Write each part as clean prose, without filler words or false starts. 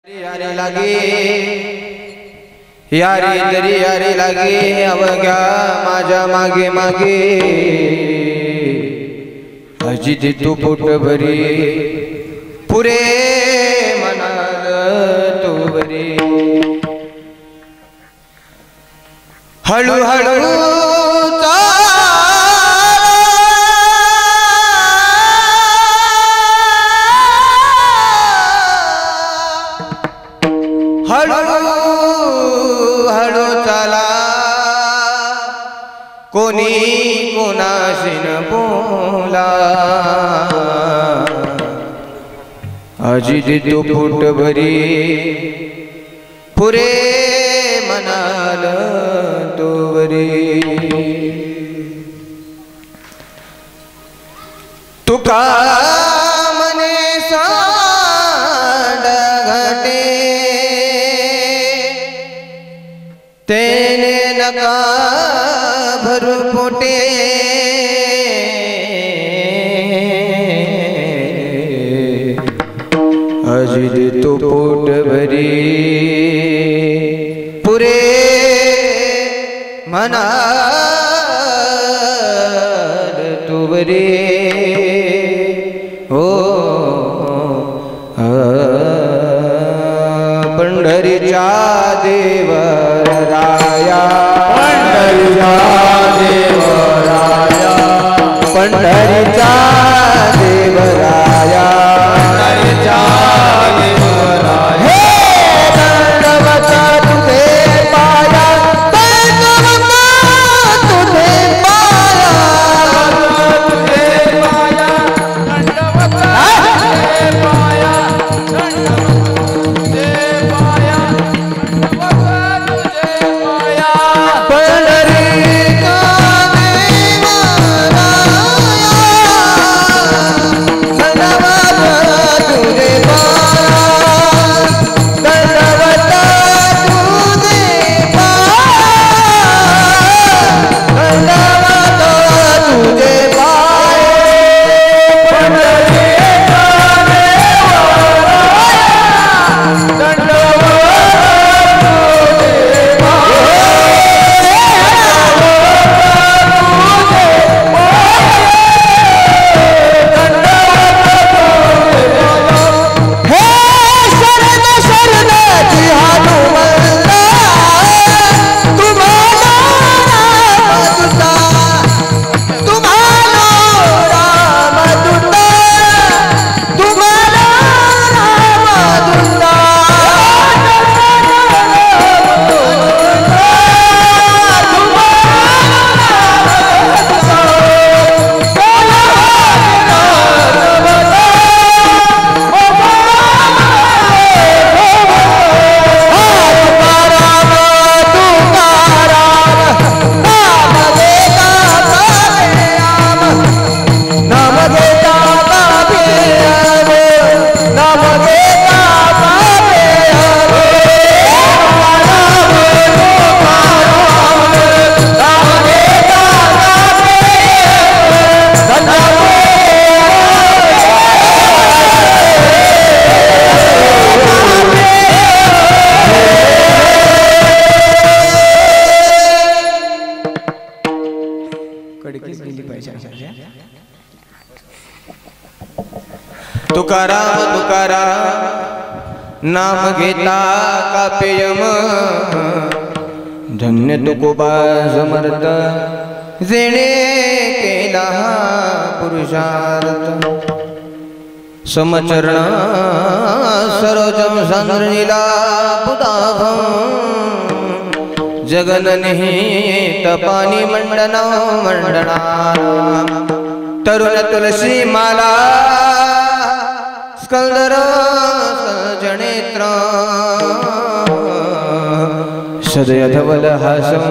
यारी लागे यारी तरी यारी लागे अवघ्या माझ्या मागे मागे अजित तू पोट भरी पुरे मनाल तू बरी हळू हळू हळू चला कोणी कोणाशी न बोला अजित तू पोट भरी पुरे मनाल तो बरी तुका मने सांड घटे तेने नका भरू पोटे अजित तो पोट भरी पुरे मनाल तू बरी हो पंढरीच्या देवराया पंढरीच्या देवराया पंढरीच्या देवराया पंढरीच्या देवराया हे दंडवत तुझे पाया दंडवत तुझे पाया तुझे पाया दंडवत तुझे पाया तुकाराम तुकाराम नाम घेता कापेयम धन्य तुकोबा समर्थ जेणे केला पुरुषार्थ समचरण सरोजम सांद्रनीला पुताभम जगननि तपानी मंडना मंडना तरुण तुलसी माला स्कंदर सजनेत्र सदयधवलहासं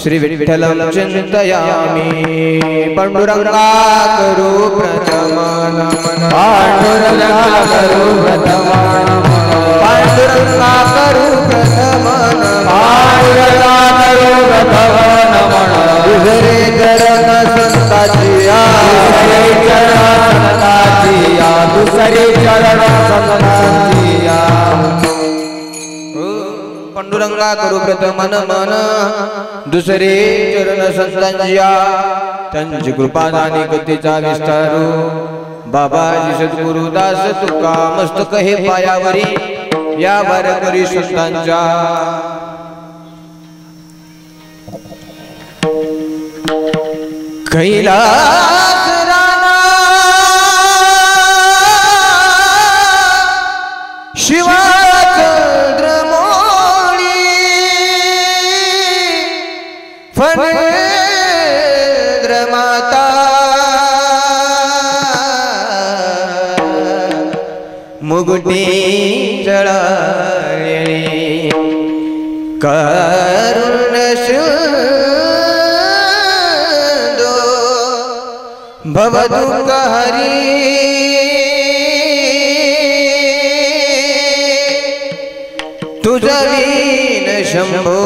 श्री विठ्ठलं चिन्तयामि पाण्डुरंगा करो प्रथमं पाण्डुरंगा करो प्रथमं पाण्डुरंगा करो प्रथमं पाण्डुरंगा करो प्रथमं दुसरे चरण संताचिया दुसरे चरण संताचिया पांडुरंगा करू प्रथमन मन दुसरे चरण संतांजिया त्यांची कृपा दानी गतीचा विस्तारू बाबाजी सद्गुरु दास तुका मस्तक हे पायावरी या वारकरी संतांच्या कैलास राणा शिवाचंद्रमौळी फणेंद्र माता मुगटी जळाळी करुण सिंधू भवदुःख हरी तुझवीन शंभो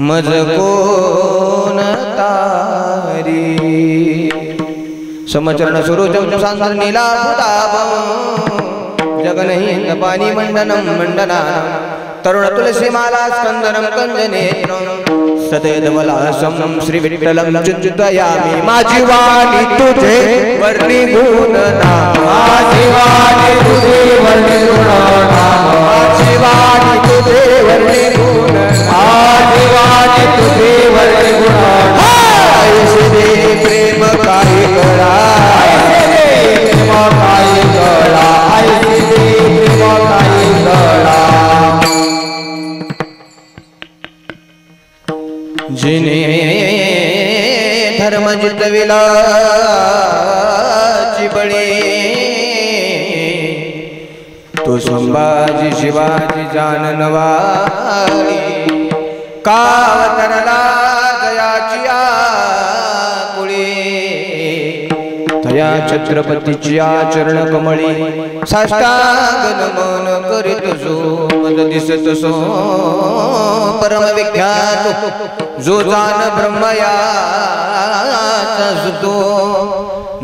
मज कोण तारी समचरण सुरोचम सांसर नीलाभुताभं जगनहिंद पाणी मंडनं मंडना तरुण तुलसी माला स्कंदनं कंजनेत्रं सदैवलासं श्री विठ्ठलं चिंतयामि माझी वाणी तुझे वर्णी गुण नाम माझी वाणी तुझे वर्णी गुण नाम माझी वाणी तुझे वर्णी गुण माझी वाणी तुझे वर्णी गुण ऐसे दे प्रेम काही कळा ऐसे दे प्रेम काही कळा ऐसे दे प्रेम काही कळा जिने धर्म जितविला चिबळे तो संभाजी शिवाजी जाननवारी कावतरला जयाची आकुळी तया छत्रपतीची चरण कमळी साष्टांग नमन करीत सो मद दिसत सो परम विख्यात जो जान ब्रह्मयाचा सुतो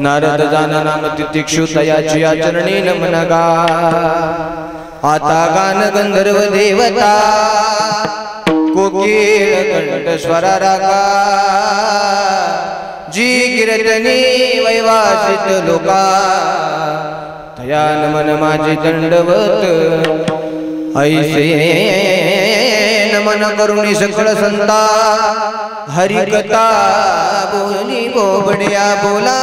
नारद जान नाम तितिक्षु तयाची चरणी नमनगा आता गान गंधर्व देवता कोकिळ कंठ स्वरा रागा जी कीर्तनी वैवासित लोका तया नमन माझे दंडवत ऐसे नमन करुणी सकळ संता हरिकथा बोली बोबड्या बोला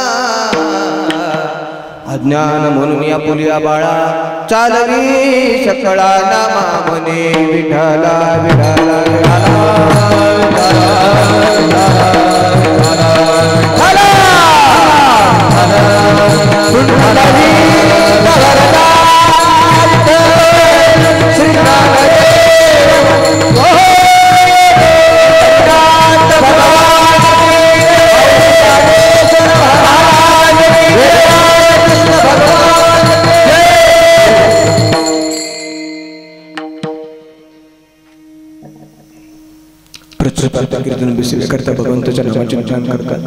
अज्ञान म्हणून या पुलिया बाळा चालवी सकळा नामा म्हणे विठाला विठाला कीर्तन बिसिले करता भगवंताच्या नामाचे ध्यान करतात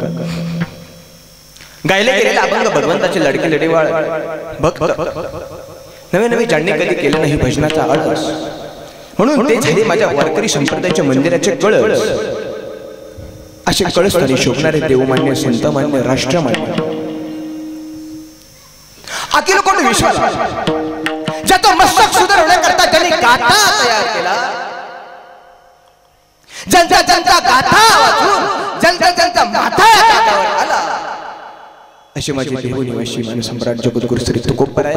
गायले गेलेले अभंग भगवंताचे लडके लढेवाळ भक्त नवे नवे जाणणे कधी केले नाही भजनाचा आळस म्हणून ते झाले माझ्या वारकरी संप्रदायाच्या मंदिराचे कळस असे कळस तरी शोभणारे देवमान्य संतमान्य राष्ट्रमान्य अखिल कोण विश्वास ज्याचा मस्तक सुधारण्याकरता त्यांनी गाथा तयार केला जनता जनता गाथा वाचून जनता जनता माथा गाठावर आला अशी माझी देवनिवासी मानसम्राट जगद्गुरु श्री तुकोबराय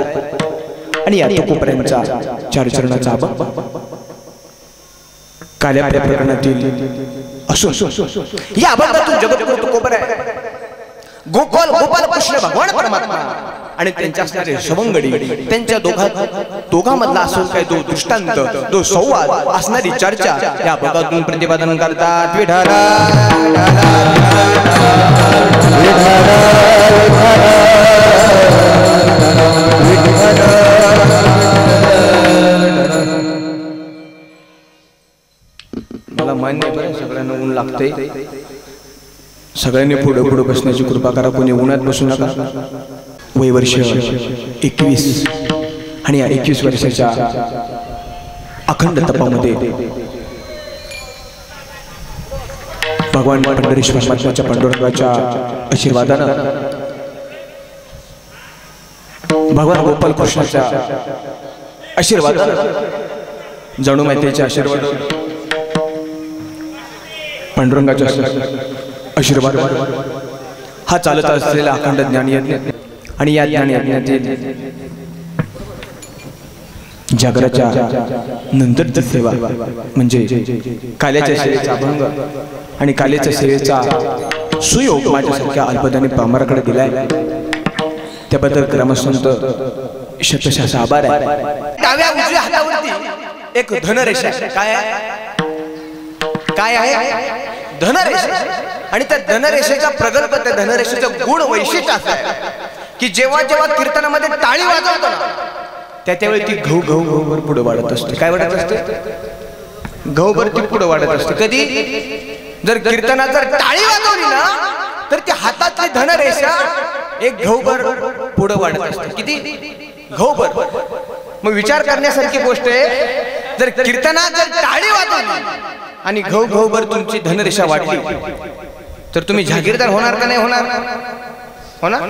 आणि या तुकोबरायांचा चार चरणाचा अभंग काल्याप्या प्रकरणातील असून या अभंगातून जगद्गुरु तुकोबराय गोपाल कृष्ण भगवान परमात्मा आणि त्यांच्या असणारे सवंगडी त्यांच्या दोघांमधला असो काय तो दृष्टांत तो संवाद असणारी चर्चा या अभंगातून प्रतिपादन करतात विठाला मला मान्य बरं सगळ्यांना ऊन लागते सगळ्यांनी पुढे पुढे बसण्याची कृपा करा कोणी उन्हात बसू नका वय वर्ष 21 आणि या 21 वर्षाच्या अखंड तपामध्ये भगवान पंढरीश्वर परमात्म्याच्या पांडुरंगाच्या आशीर्वादानं भगवान गोपाल कृष्णाच्या आशीर्वादानं जणू मातेच्या आशीर्वाद पांडुरंगाच्या आशीर्वाद हा चालत असलेला अखंड ज्ञान यज्ञ आणि या ज्ञान यज्ञातील जागराच्या नंतरची सेवा म्हणजे काल्याच्या सेवेचा अभंग आणि काल्याच्या सेवेचा सुयोग माझ्यासारख्या अल्पदानी पामराकडे दिलाय त्याबद्दल ग्रामसंत शतशः आभार आहे। डाव्या उजव्या हातावरती एक धनरेषा काय आहे? काय आहे? धनरेषा। आणि त्या धनरेषेचा प्रगल्भ त्या धनरेषेचं गुण वैशिष्ट्य असं आहे की जेव्हा जेव्हा कीर्तनामध्ये टाळी वाजवतो ना त्यावेळी ती घव घव घवभर पुढे वाढत असते। काय वाढत असते? घवभर ती पुढे वाढत असते। कधी जर कीर्तनात जर टाळी वाजवली ना तर ती हातातली धनरेषा एक घवभर पुढे वाढत असते। किती? घवभर। मग विचार करण्यासारखी गोष्ट आहे, जर कीर्तनात जर टाळी वाजवली आणि घव घवभर तुमची धनरेषा वाढली तर तुम्ही जागीरदार होणार का नाही होणार? होणार?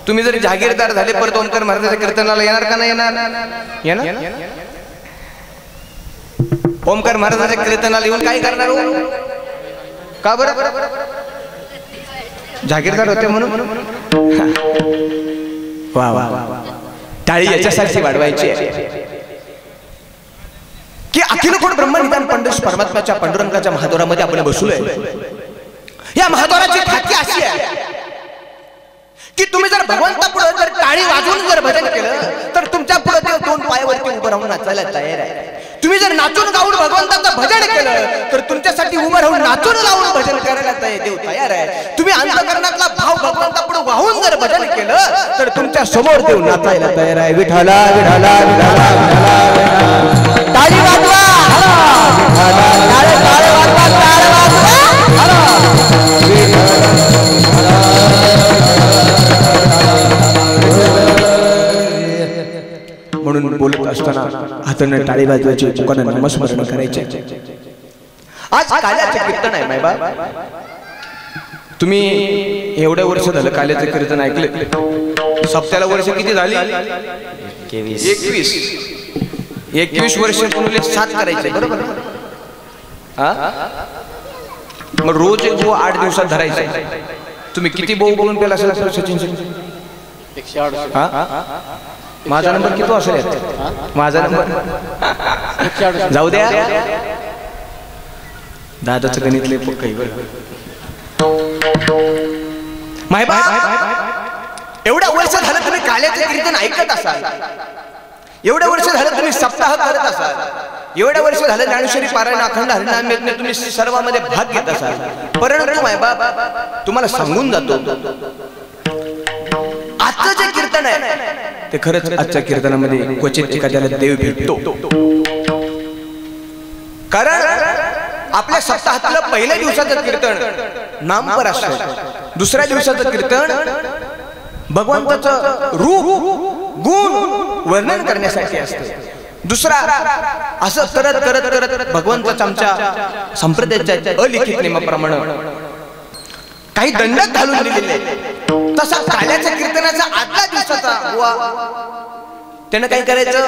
तुम्ही जर जागीरदार झाले परत ओंकार महाराजांच्या कीर्तनाला येणार का नाही येणार? ओंकार महाराजांच्या कीर्तनाला येऊन काय करणार हो? का बरं? जागीरदार होते म्हणून? वा वा टाळी याच्यासाठी वाढवायची आहे की अखिल कोण ब्रह्मनिदान पंढरीश्वर परमात्म्याच्या पांडुरंगाच्या महाद्वारामध्ये आपण बसलोय। या महाद्वाराची ख्याती अशी आहे की तुम्ही जर भगवंतापुढे जर टाळी वाजवून जर भजन केलं तर तुमच्या पुढे देव दोन पायावरती उभं राहून नाचायला तयार आहे। तुम्ही जर नाचून गाऊन भगवंताचं भजन केलं तर तुमच्यासाठी उभं राहून नाचून गाऊन भजन करायला देव तयार आहे। तुम्ही अंतःकरणातला भाव भगवंतापुढे वाहून जर भजन केलं तर तुमच्या समोर देव नाचायला तयार आहे। विठाला विठाला विठाला विठाला टाळी वाजवा टाळी वाजवा टाळी म्हणून बोलत असताना हाताने टाळी वाजवायची, लोकांना नामस्मरण करायचे। आज काल्याचं कीर्तन आहे मायबा। तुम्ही एवढ्या वर्ष झालं काल्याचं कीर्तन ऐकले। सप्त्याला वर्ष किती झाली? 21 वर्ष पुढे 7 करायचे बरोबर? मग रोज एक 8 दिवसात धरायचे। तुम्ही किती बोल बोलून पेला असेल सचिन? 108। माझा नंबर किती असेल? माझा नंबर जाऊ द्या, दादाचं गणितले काही मायबा एवढ्या वर्ष झालं तुम्ही काल्याचं कीर्तन ऐकत असाल, एवढ्या वर्ष झालं तुम्ही सप्ताह करत असाल, एवढ्या वर्ष झालं ज्ञानेश्वरी पारायण अखंड हरिनाम यज्ञ तुम्ही सर्वांमध्ये भाग घेत असाल, परंतु मायबा तुम्हाला सांगून जातो आजचं जे कीर्तन आहे ते खरंच आजच्या कीर्तनामध्ये क्वचित एखाद्याला देव भेटतो। कारण आपल्या सप्ताहातलं पहिल्या दिवसाचं कीर्तन नामपर असतं, दुसऱ्या दिवसाचं कीर्तन भगवंताचं रूप गुण वर्णन करण्यासाठी असतं, दुसरा असं करत करत करत भगवंताच्या आमच्या संप्रदायाच्या अलिखित नियमाप्रमाणे काही दंडक घालून दिलेले। तसा काल्याच्या कीर्तनाचा आदल्या दिवसाचा बुवा त्यानं काय करायचं?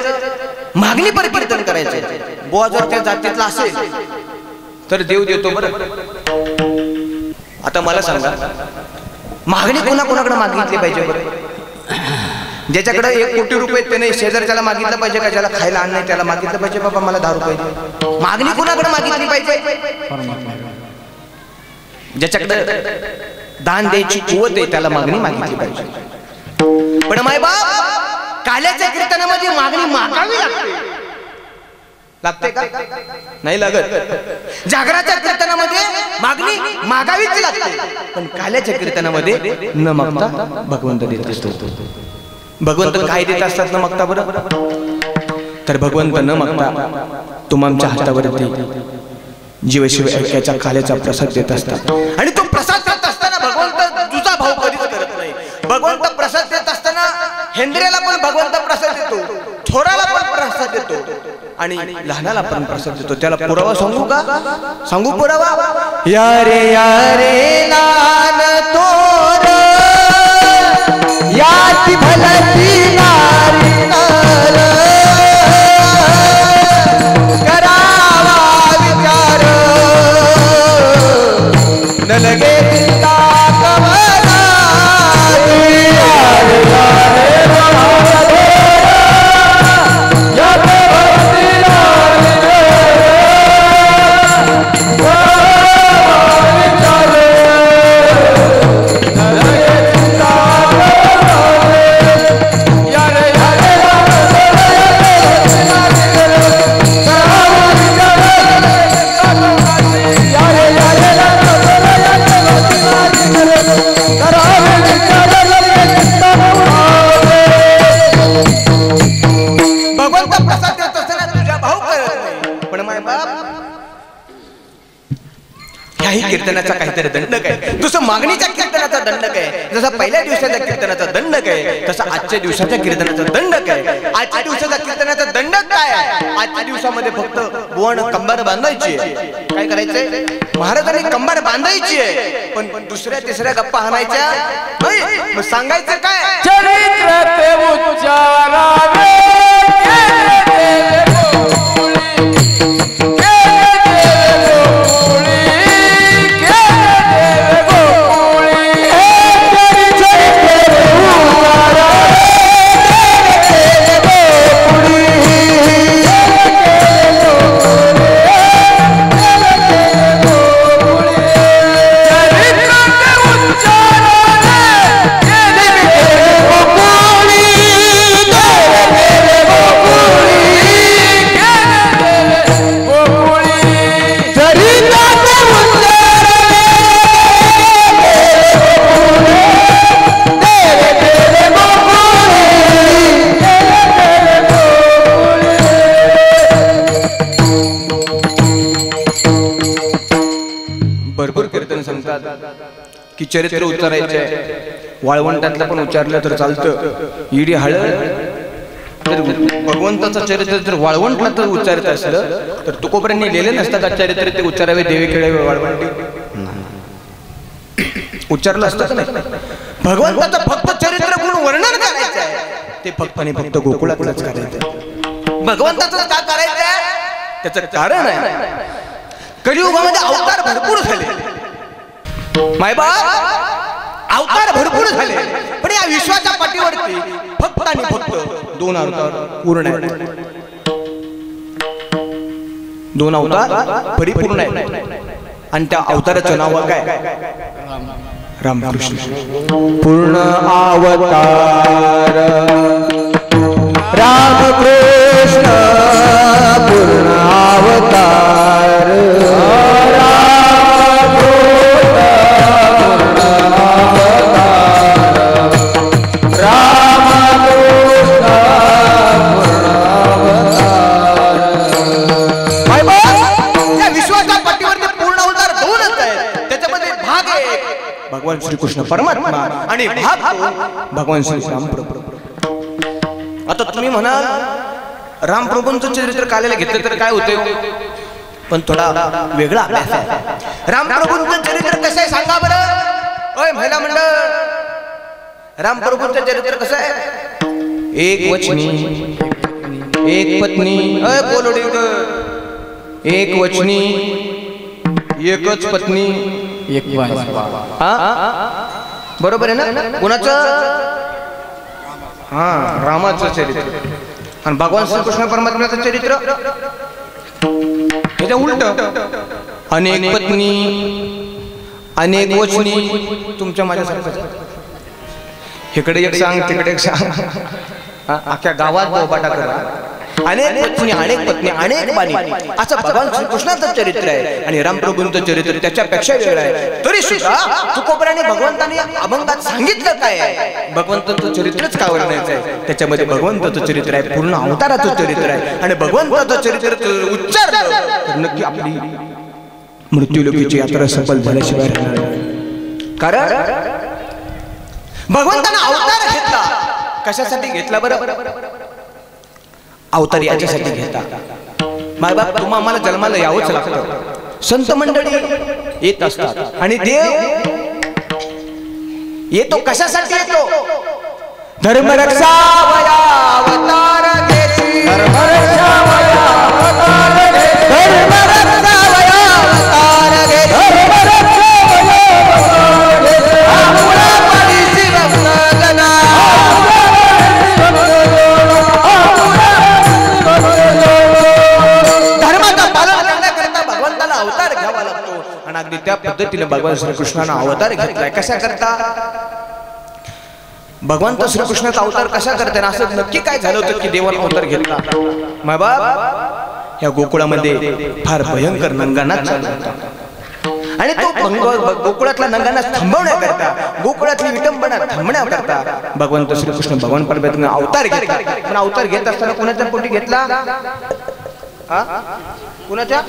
मागणी पर कीर्तन करायचं। बुवा जर त्या जातीतला असेल तर देव देतो बरं। आता मला सांगा मागणी कोणाकोणाकडे मागितली पाहिजे बरं? ज्याच्याकडे 1 कोटी रुपये त्याने शेजारच्याला मागितलं पाहिजे का? ज्याला खायला अन्न नाही त्याला मागितलं पाहिजे बाबा मला 10 रुपये दे? मागणी कोणाकडे मागितली पाहिजे? ज्याच्याकडे दान द्यायची कुवत आहे त्याला मागणी मागितली पाहिजे। पण मायबाप काल्याच्या कीर्तनामध्ये मागणी मागावी लागते का? नाही लागत। जागराच्या कीर्तनामध्ये मागणी मागावीच लागते, पण काल्याच्या कीर्तनामध्ये न मागता भगवंत देत असतो। भगवंत काय देत असतात न मागता बरं? तर भगवंत न मागता तुमच्या हातावरती जीवशिव ऐक्याच्या काल्याचा प्रसाद देत असतात। आणि तो प्रसाद देत असताना भगवंत तुझा भाव कधीच करत नाही। भगवंत प्रसाद देत असताना हेंद्रेला पण भगवंत प्रसाद देतो, थोराला पण प्रसाद देतो, आणि लहानाला पण प्रसाद देतो. त्याला पुरावा सांगू का? सांगू पुरावा? या रे लहान तोर याची भलती नारी नर करावा विचार न लगे चिंता कवना. कीर्तनाचा काहीतरी दंडक आहे. जसं मागणीच्या कीर्तनाचा दंडक आहे, जसा पहिल्या दिवसाच्या कीर्तनाचा दंडक आहे, तसा आजच्या दिवसाच्या कीर्तनाचा दंडक आहे. आजच्या दिवसाच्या कीर्तनाचा दंडक काय आहे? आजच्या दिवसामध्ये फक्त बोण कंबार बांधायची आहे. काय करायचंय? महाराजांनी कंबार बांधायची आहे, पण दुसऱ्या तिसऱ्या गप्पा हाणायच्या नाही. मग सांगायचं काय? चरित्र ते उच्चारावे की चरित्र उच्चारायचे. वाळवंटातलं पण उच्चारलं तर चालतं. इडी हळद तर भगवंताचं चरित्र जर वाळवंटात उच्चारत असलं तर तुकोबऱ्यांनी लिहिले नसतात चरित्र ते उच्चारावे देवी खेळावे वाळवंटी. उच्चारलं असतं नाही. भगवंताचं फक्त चरित्र गुण वर्णन करायचं आहे ते फक्त आणि फक्त गोकुळातलंच करायचं. भगवंताचं का करायचं? त्याचं कारण आहे कलियुगामध्ये अवतार भरपूर झाले. मायबाप अवतार भरपूर झाले, पण या विश्वाच्या पाठीवरती फक्त आणि फक्त 2 अवतार पूर्ण आहेत. 2 अवतार परिपूर्ण आहेत आणि त्या अवताराचं नाव काय? रामकृष्ण. पूर्ण अवतार रामकृष्ण पूर्ण अवतार भगवान श्री कृष्ण परमात्मा आणि भगवान श्री राम प्रभू. आता तुम्ही म्हणाल रामप्रभूंचं चरित्र कालेला घेतलं तर काय होते? पण थोडा वेगळा अभ्यास आहे. रामप्रभूंचं चरित्र कसं आहे सांगा बरं. ओय महिला मंडळ, रामप्रभूंचं चरित्र कसं आहे? एक वचनी, एक पत्नी. अय बोलोडी, एक वचनी, एकच पत्नी, एक बरोबर आहे ना? कुणाचं? हा, रामाचं चरित्र. आणि भगवान श्रीकृष्ण परमात्म्याचं चरित्र त्याच्या उलट. अनेक पत्नी, अनेक वचनी. तुमच्या माझ्यासारखं इकडे एक सांग तिकडे एक सांग, अख्ख्या गावात बोबाटा करा. अनेक पत्नी, अनेक पत्नी, अनेक बाणी, असं भगवान श्रीकृष्णाचं चरित्र आहे. आणि रामप्रभूंचं चरित्र त्याच्यापेक्षा वेगळं आहे. तरी सुद्धा तुकोबराने भगवंताने अभंगात सांगितलं काय आहे? भगवंताचं चरित्रच का वर्णायचं आहे? त्याच्यामध्ये भगवंताचं चरित्र आहे, पूर्ण अवताराचं चरित्र आहे. आणि भगवंताचं चरित्र उच्चारलं तर नक्की आपली मृत्यूलोकीची यात्रा सफल झाल्याशिवाय राहणार. कारण भगवंताने अवतार घेतला. कशासाठी घेतला बरं? अवतार याच्यासाठी घेतला मायबाप तुम्हा आम्हाला जन्माला यावंच लागतं. संत मंडळी येत असतात आणि देव येतो कशासाठी येतो? धर्मरक्षा वया अवतार घेती, धर्मरक्षा वया अवतार घेती, धर्मरक्षा वया अवतार घेती, धर्मरक्षा वया अवतार घेती. आपुला परिसी भक्तजना, धर्माचं पालन करण्याकरता भगवंताला अवतार घ्यावा लागतो. आणि अगदी त्या पद्धतीने भगवान श्रीकृष्णाने अवतार घेतलाय. कशा करता? भगवंत श्रीकृष्णाचा अवतार कशा करते ना? असं नक्की काय झालं होतं की देवाला अवतार घेतला? माय बाप या गोकुळामध्ये फार भयंकर नंगानाच चालू होता आणि तो गोकुळातला नंगानाच थांबवण्याकरता, गोकुळातली विटंबना थांबण्याकरता भगवंत श्रीकृष्ण भगवान परमेश्वराने अवतार घेतला. पण अवतार घेत असताना कुणाच्या पोटी घेतला? कुणाच्या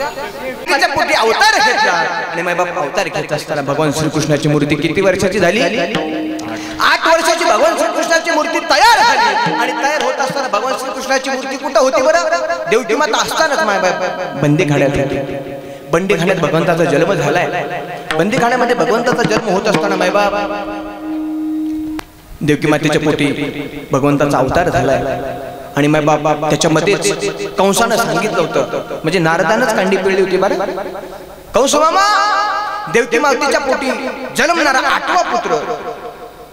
पोटी अवतार घेतला. आणि माय बाप अवतार घेत असताना भगवान श्रीकृष्णाची मूर्ती किती वर्षाची झाली? 8 वर्षाची भगवान श्रीकृष्णाची मूर्ती तयार झाली. आणि तयार होत असताना भगवान श्रीकृष्णाची मूर्ती कुठं होती बरं? देवकी माता असतानाच माय बाप बंदीखान्यात होती. बंदीखान्यात भगवंताचा जन्म झालाय. बंदीखान्यामध्ये भगवंताचा जन्म होत असताना माय बाप देवकी मातेच्या पोटी भगवंताचा अवतार झालाय. आणि माय बाप त्याच्यामध्येच कंसानं सांगितलं होतं, म्हणजे नारदानच कांडी पिळली होती बरं. कंस मामा, देवकी मातेच्या पोटी जन्मणारा 8वा पुत्र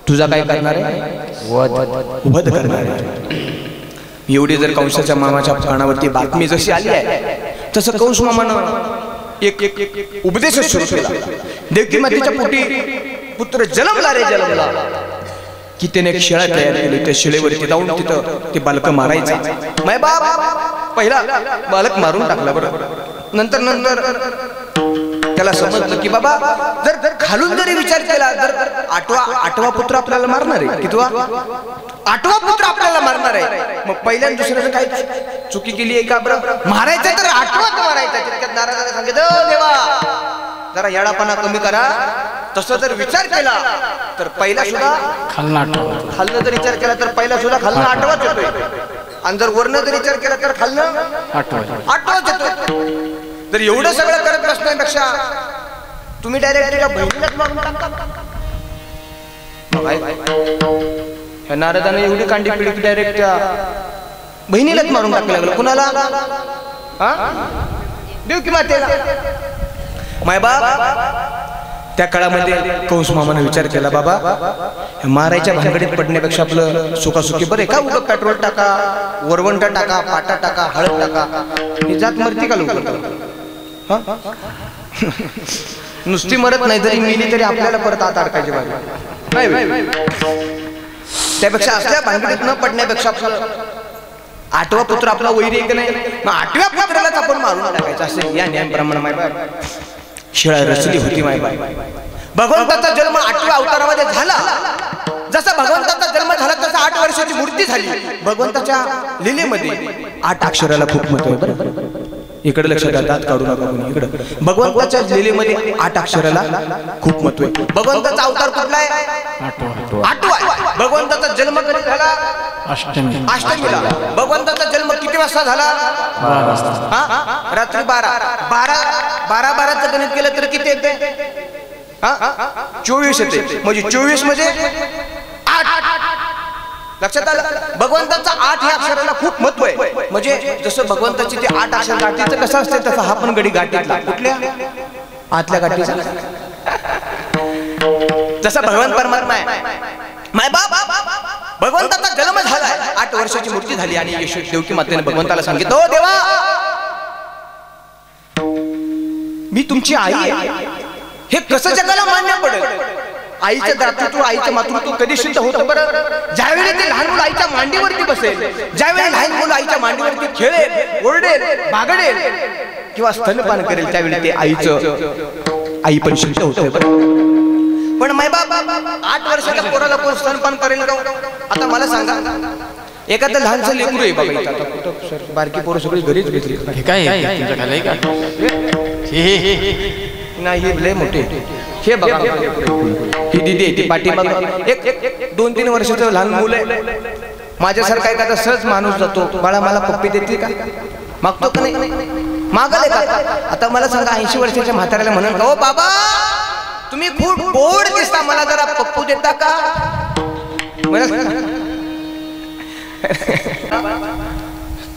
तुझा काय करणार आहे? वध करणार आहे. एवढी जर कंसाच्या मामाच्या कानावरती बातमी जशी आली आहे तसं कंस मामानं एक उपदेश सुरू केला. देवकी मातेच्या पोटी पुत्र जन्मला रे जन्मला की त्याने एक शिळा तयार केली. त्या शिळेवरती जाऊन तिथं ते बालक मारायचा. माय बाप पहिला बालक मारून टाकला बरं. नंतर नंतर त्याला समजलं की बाबा जर खालून जरी विचार केला तर 8वा पुत्र आपल्याला मारणार आहे. कितवा? 8वा पुत्र आपल्याला मारणार आहे. मग पहिल्या दुसऱ्याचं काय चुकी केली आहे का बरं? मारायचं तर 8वाच मारायचा. तितक्यात नारदाने सांगितलं, देवा जरा येडापणा कमी करा. तसं जर विचार केला तर पहिला सुद्धा खालनं जर विचार केला तर पहिला सुद्धा खालनं 8वाच येतोय. आणि जर वरनं जर विचार केला तर खालनं 8वाच येतोय. जर एवढं सगळं करत बसण्यापेक्षा तुम्ही डायरेक्ट बहिणीलाच मारून टाका. ह्या नारदाने एवढी कांडी पिळी की डायरेक्ट बहिणीलाच मारून टाकलं लागलं. कुणाला? देवकी मातेला. माय बाप त्या काळामध्ये कंस मामाने विचार केला, बाबा मारायच्या भानगडीत पडण्यापेक्षा आपलं सुखासुखी बरे का? उगं पेट्रोल टाका, वरवंटा टाका, पाटा टाका, हळद टाका, ही जात मरती का लोक? नुसती मरत नाही, जरी मिली तरी आपल्याला परत आत अडकायची बाजू नाही. त्यापेक्षा असल्या भानगडीत न पडण्यापेक्षा आपलं 8वा पुत्र आपला वैरी एक नाही, मग 8व्या पुत्रालाच आपण मारून टाकायचं असं या नियमाप्रमाणे माय बाय शिळा रचली होती. माय बाय भगवंताचा जन्म 8व्या अवतारामध्ये झाला. जसा भगवंताचा जन्म झाला तसा 8 वर्षाची मूर्ती झाली. भगवंताच्या लीलेमध्ये 8 अक्षराला खूप महत्व आहे बरं. इकडे लक्ष द्या, दात काढू नका कोणी. इकडे भगवंताच्या लीलेमध्ये 8 अक्षराला खूप महत्व आहे. भगवंताचा अवतार कुठला आहे? 8वा. भगवंताचा जन्म कधी झाला? अष्टमीला. भगवंताचा जन्म किती वाजता झाला? रात्री 12 गणित केलं तर किती येते? 24 येते. म्हणजे 24 म्हणजे 8. लक्षात आलं? भगवंताचा 8 ह्या अक्षराला खूप महत्व आहे. म्हणजे जसं भगवंताची ते 8 अक्षर गाठीचं कसं असते तसं हा पण गडी गाठीतला. कुठल्या? आतल्या गाठीचा. जसा भगवान परमात्मा आहे. माय बाप भगवंताचा जन्म झालाय, 8 वर्षाची मूर्ती झाली. आणि देवकी मातेने भगवंताला सांगितलं, ओ देवा मी तुमची आई आहे. हे कसं जगाला मान्य पडेल? आईचं दातृत्व, आईचं मातृत्व कधी सिद्ध होतं बरं? ज्यावेळी ते लहान मुलं आईच्या मांडीवरती बसेल, ज्यावेळी लहान मुलं आईच्या मांडीवरती खेळेल, ओरडेल, बागडेल किंवा स्तनपान करेल, त्यावेळी ते आईचं आई पण सिद्ध होतं बरं. पण माय बाप 8 वर्षाच्या पोराला कोण स्तनपान करेल का? आता मला सांगा, एखादं लहानसं लेकरू आहे बाबा इथं, आता कुठं सर बारकी पोरं सगळी घरीच घेतली. काय नाही हे लय मोठे. हे बघा ही दिदी आहे ती पाठीमागं एक 2-3 वर्षाचं लहान मुलं आहे. माझ्यासारखा एखादा सहज माणूस जातो, बाळा मला पप्पी देते का? मागतो का नाही? मागले का? आता मला सांगा 80 वर्षाच्या म्हाताऱ्याला म्हणून का, ओ बाबा तुम्ही खूप गोड दिसता, मला जरा पप्पू देता का?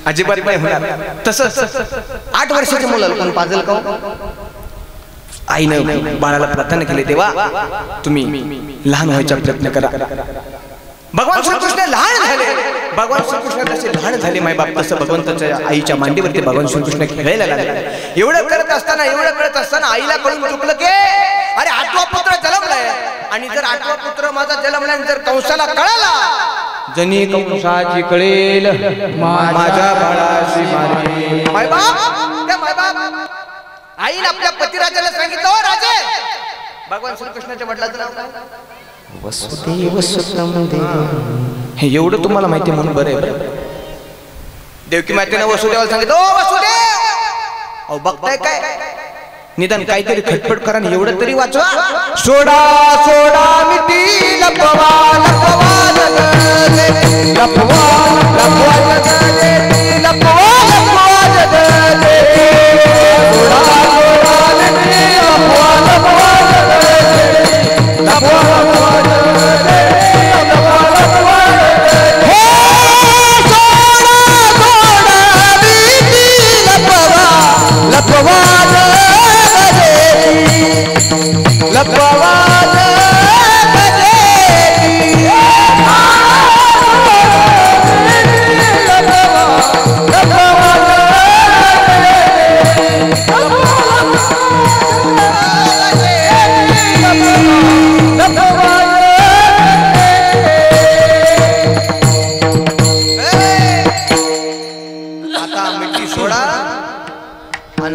अजिबात नाही होणार. तसंच 8 वर्षाच्या मुलाला कोण पाजल का? आईनं बाळाला प्रार्थना केली, देवा तुम्ही लहान व्हायचा प्रयत्न करा. भगवान श्रीकृष्ण लहान झाले. भगवान श्रीकृष्ण जसे लहान झाले मायबाप, तसं भगवंताच्या आईच्या मांडीवरती भगवान श्रीकृष्ण खेळायला लागले. एवढं करत असताना आईला कळून चुकलं की अरे 8वा पुत्र जन्मलाय, आणि जर 8वा पुत्र माझा जन्मला जर कंसाला कळाला, जनी कंसाची कळेल माझ्या बाळाशी मारे. मायबाप आईने आपल्या पतिराजाला सांगितलं, ओ राजे, भगवान श्रीकृष्णाच्या वडिलांचं नाव काय? वसुदेव सुतम देव. हे एवढं तुम्हाला माहिती म्हणून बरं आहे. देवकी मातेने वसुदेवाला सांगितलं, ओ वसुदेव, अहो बघताय काय, निदान काहीतरी खटपट करा, एवढं तरी वाचवा. सोडा सोडा मिटी लपवा लपवा जगले, लपवा लपवा जगले, लपवा लपवा जगले. सोडा सोडा मिटी लपवा लपवा जगले, लपवा लपवा जगले, लपवा लपवा जगले. सोडा सोडा मिटी लपवा लपवा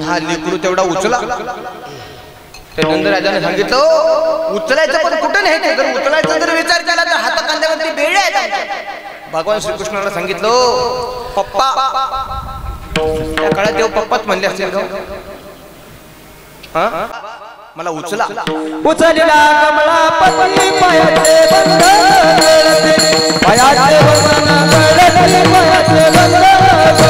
हा लेकरू तेवढा उचला. त्या नंदराजाने सांगितलं, उचलायचं पण कुठं नाही, जर उचलायचा जर विचार केला तर हाता कांद्यावरती बेळे आहेत. भगवान श्रीकृष्णाला सांगितलं, पप्पा, त्या काळात देव पप्पाच म्हणले असतील का? मला उचला. उचलला कमळापती पायाचे बंद गळती, पायाचे बंद गळती, पायाचे बंद गळती.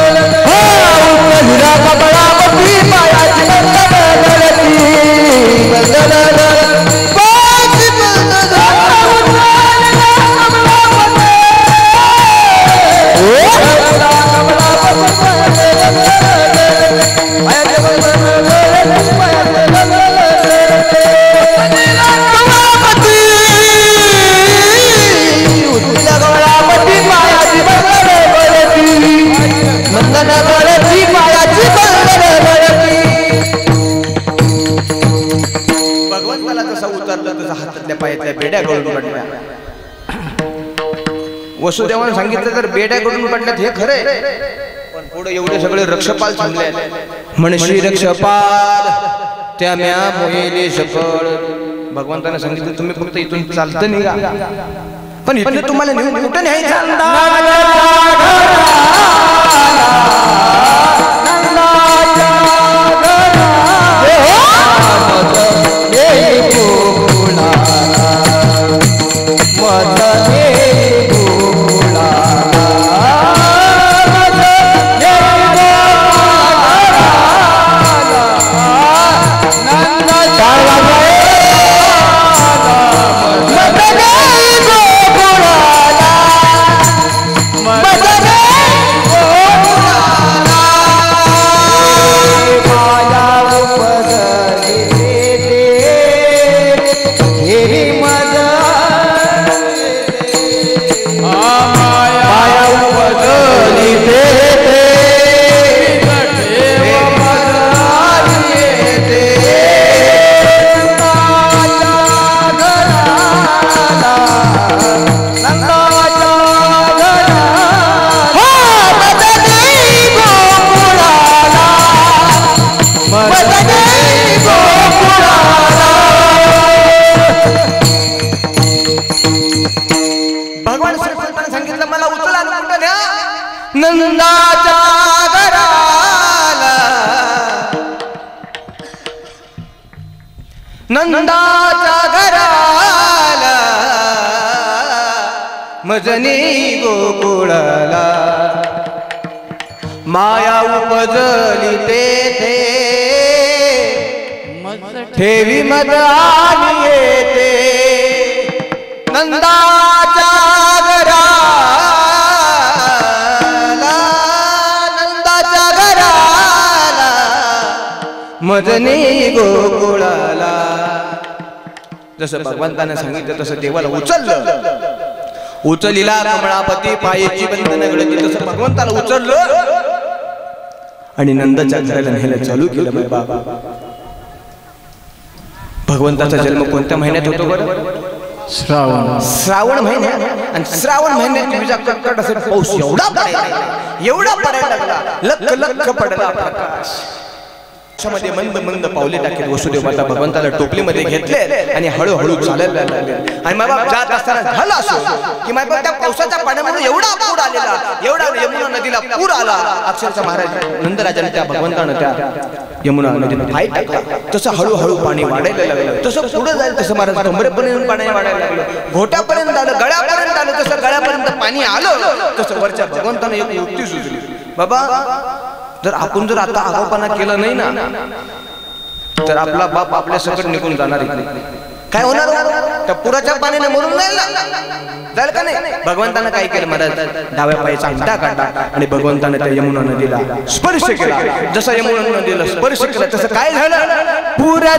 उचलला कमळापती पायाचे बंद गळती, बंद गळती, पायाचे बंद गळती. उचलला कमळापती पायाचे बंद गळती, पायाचे बंद गळती, पायाचे बंद गळती. भगवंताला जसा उतरलं तसा हातातल्या पायातल्या बेड्या गळून पडल्या. वसुदेवाने सांगितलं तर बेड्या गळून पडल्यात हे खरंय, पण पुढे एवढे सगळे रक्षपाल थांबले. म्हणशी रक्षपाल त्या म्या मोहिले सकळ. भगवंताने सांगितलं तुम्ही फक्त इथून चालतं निघा, पण इथून तुम्हाला नेऊन कुठं न्यायचं? नंदाच्या घराला, नंदाच्या घराला, मजनी गोकुळाला, माया उपजली तेथे ठेवी मद आणि येते नंदाच्या घराला नंदाच्या घराला मजनी गोकुळाला. जसं भगवंताने सांगितलं तसं देवाला उचललं. उचलिला कमळापती पायेची बंधन घडली. तसं भगवंताला उचललं आणि नंदच्या घराला न्यायला चालू केलं. बाबा भगवंताचा जन्म कोणत्या महिन्यात होतो बरं? श्रावण महिन्यात. आणि श्रावण महिन्यात तुझ्या कटकट असेल पाऊस एवढा पडायला लागला. लख लख पडला प्रकाश. मध्ये मंद मंद पावले टाकेल वसुदेव माता भगवंताला टोपलीमध्ये घेतले आणि हळूहळू चालायला लागले. आणि माय बाप जात असताना झालं असो की माय बाप त्या पावसाच्या पाण्यामध्ये एवढा पूर आलेला, एवढा यमुना नदीला पूर आला. अक्षरशः महाराज नंदराजाने त्या भगवंतानं त्या यमुना नदीला पाय टाकला. तसं हळूहळू पाणी वाढायला लागलं. तसं पुढे जाईल तसं महाराज कमरेपर्यंत पाणी वाढायला लागलं. घोट्यापर्यंत आलं, गळ्यापर्यंत आलं. तसं गळ्यापर्यंत पाणी आलं तसं वरच्या भगवंतानं एक युक्ती सुचली. बाबा जर आपण जर आता आगाऊपणा केला नाही ना तर आपला बाप आपल्या सकट निघून जाणार. काय होणार? त्या पुराच्या पाण्याने मरून जाईल का नाही? भगवंतानं काय केलं महाराज? डाव्या पायाचा अंडा काढला आणि भगवंताने त्या यमुना नदीला स्पर्श केला. जसं यमुना नदीला स्पर्श केला तसं काय झालं? पुरा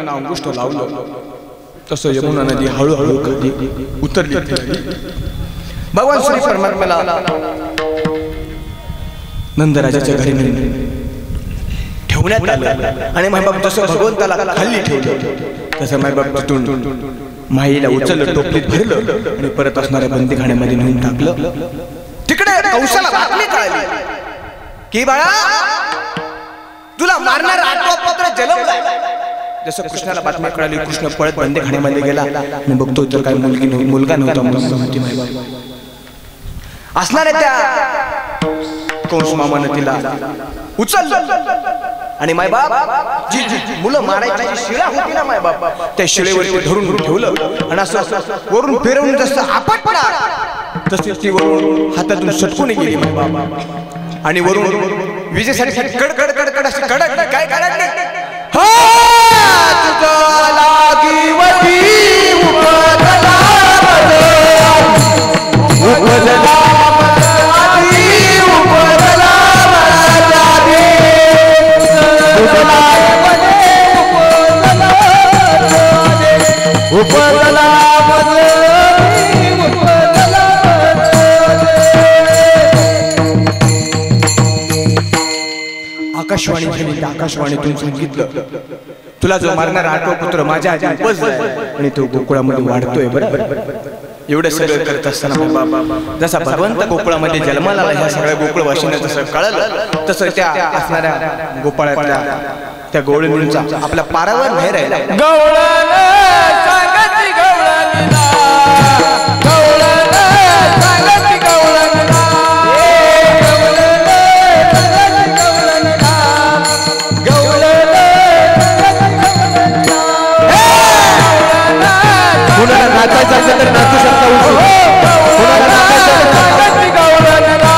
अंगुष्ठ लावलं तसं यमुना नदी हळूहळू खाली उतरली. भगवान श्री परमात्म्याला नंदराजाच्या घरी ठेवण्यात आलं आणि मायबाप जसं भगवंताला खाली ठेवलं तसं मायबाप तिथून माईला उचललं, टोपलीत भरलं आणि परत असणाऱ्या बंदीखान्यामध्ये नेऊन टाकलं. तिकडे कंसाला बातमी कळाली की बाळा तुला मारणार आठवा पुत्र जन्मलाय. जसं कृष्णाला बातमी कळाली कृष्ण पळत बंदीखान्यामध्ये गेला आणि बघतो तर काही मुलगा नव्हता. असणाऱ्या त्या कंस मामानं तिला उचललं आणि मायबाप जी मुलं मारायची शिळा होती ना मायबाप त्या शिळेवरती धरून ठेवलं आणि असं वरून फिरवून जसं आपटला तशी ती वरून हातातून सटकून गेली मायबाप. आणि वरून विजेसाठी कडकड कडकड अशी कडकली. काय कडकली? आकाशवाणी झाली. आकाशवाणीतून सांगितलं तुला जो मारणारा आठवा पुत्र माझ्या आधी उपजलाय आणि तो गोकुळामध्ये वाढतोय. बरोबर एवढं सगळं करत असताना जसा भगवंत गोकुळामध्ये जन्माला आला ह्या सगळ्या गोकुळवासींना जसं कळलं तसं त्या असणाऱ्या गोपाळातल्या त्या गवळणींचा आपल्या पारावर नाही राहिला. गवळण सांगती गवळणीला, गवळण सांगती गवळणीला, गवळण सांगती गवळणीला, गवळण कुणाला नाचायचं असेल तर नाचू शकता. कुणाला नाचायचं सांगती गवळणीला,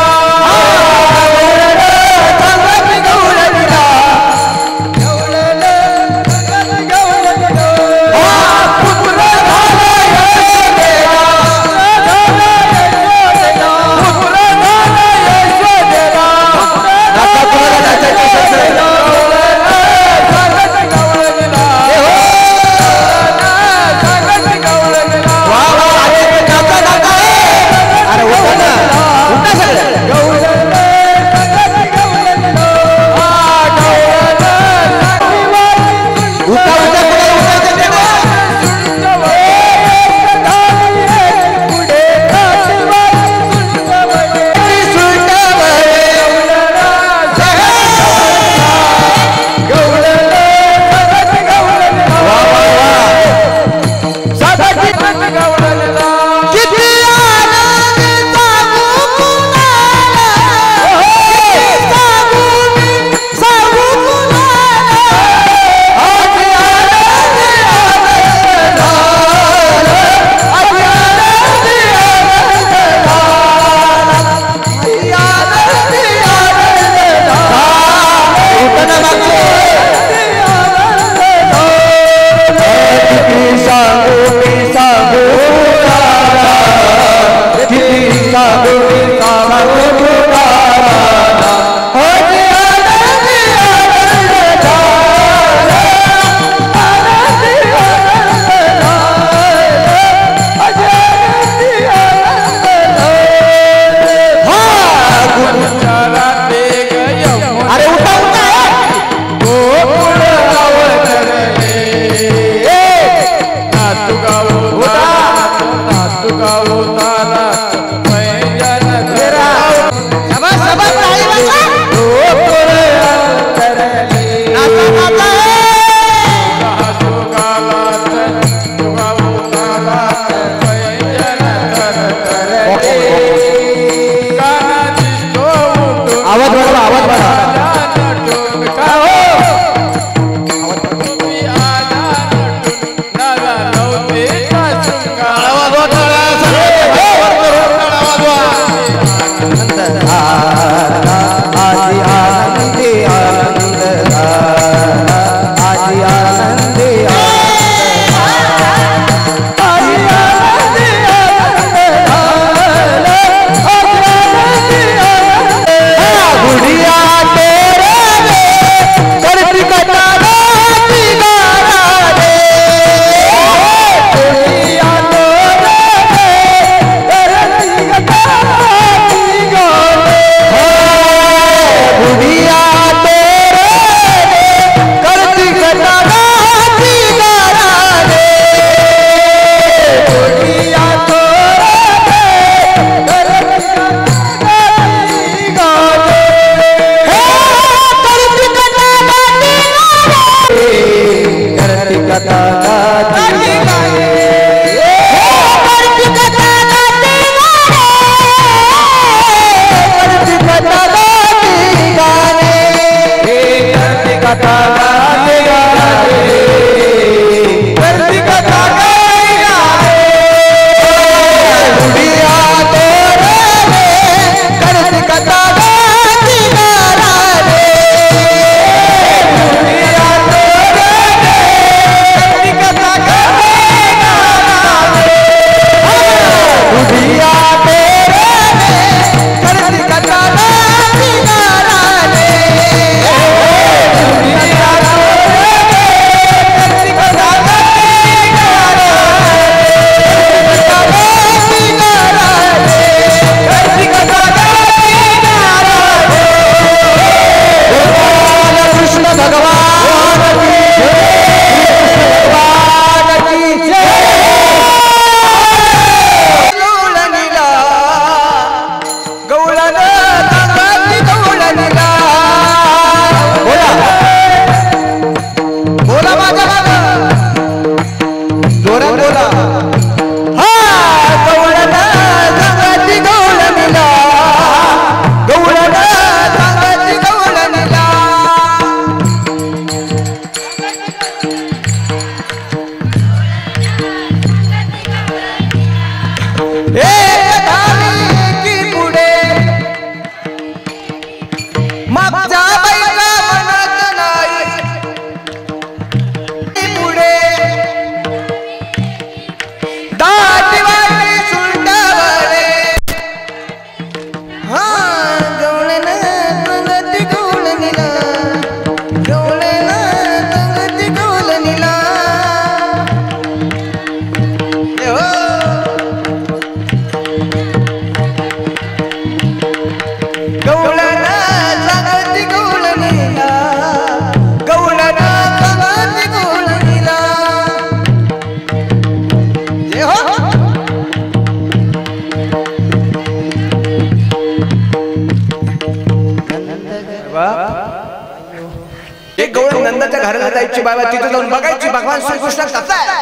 जायची बाबा तिथे जाऊन बघायची भगवान श्रीकृष्ण कसा आहे,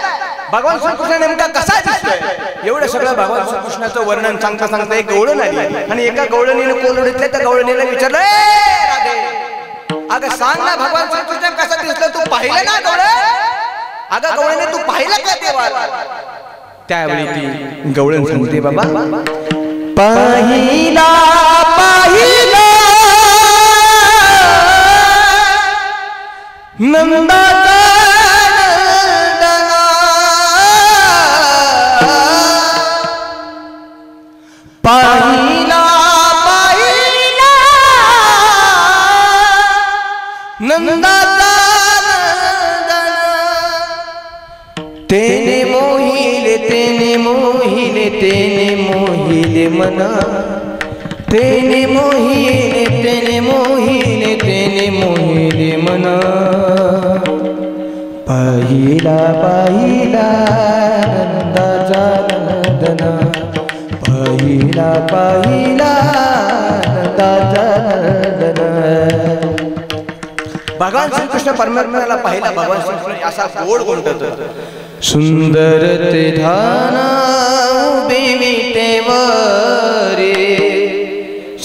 भगवान श्रीकृष्ण नेमका कसा दिसतोय. एवढं सगळं भगवान श्रीकृष्णाचं वर्णन सांगता सांगता एक गवळण आली आणि एका गवळणीने कोलडीतल्या त्या गवळणीला विचारलं, अगं सांग ना भगवान श्रीकृष्ण कसा दिसलं, तू पाहिलं ना गवळण, अगं गवळणे तू पाहिलं का देवाला. त्यावेळी ती गवळण सांगते, बाबा पाहिला पाहिला नंदाचा नंदना, पाहिला पाहिला नंदाचा नंदना, तेने मोहिले तेने मोहिले तेने मोहिले मना, तेने मोहिले तेने मोहिले तेने मोहिले मना, पाहिला पाहिला नंदाचा नंदना, पाहिला पाहिला नंदाचा नंदना. भगवान श्रीकृष्ण परमात्म्याला पाहिला. भगवान श्रीकृष्ण असा गोड गोंडत, सुंदर ते धाना उभे विटेवरी,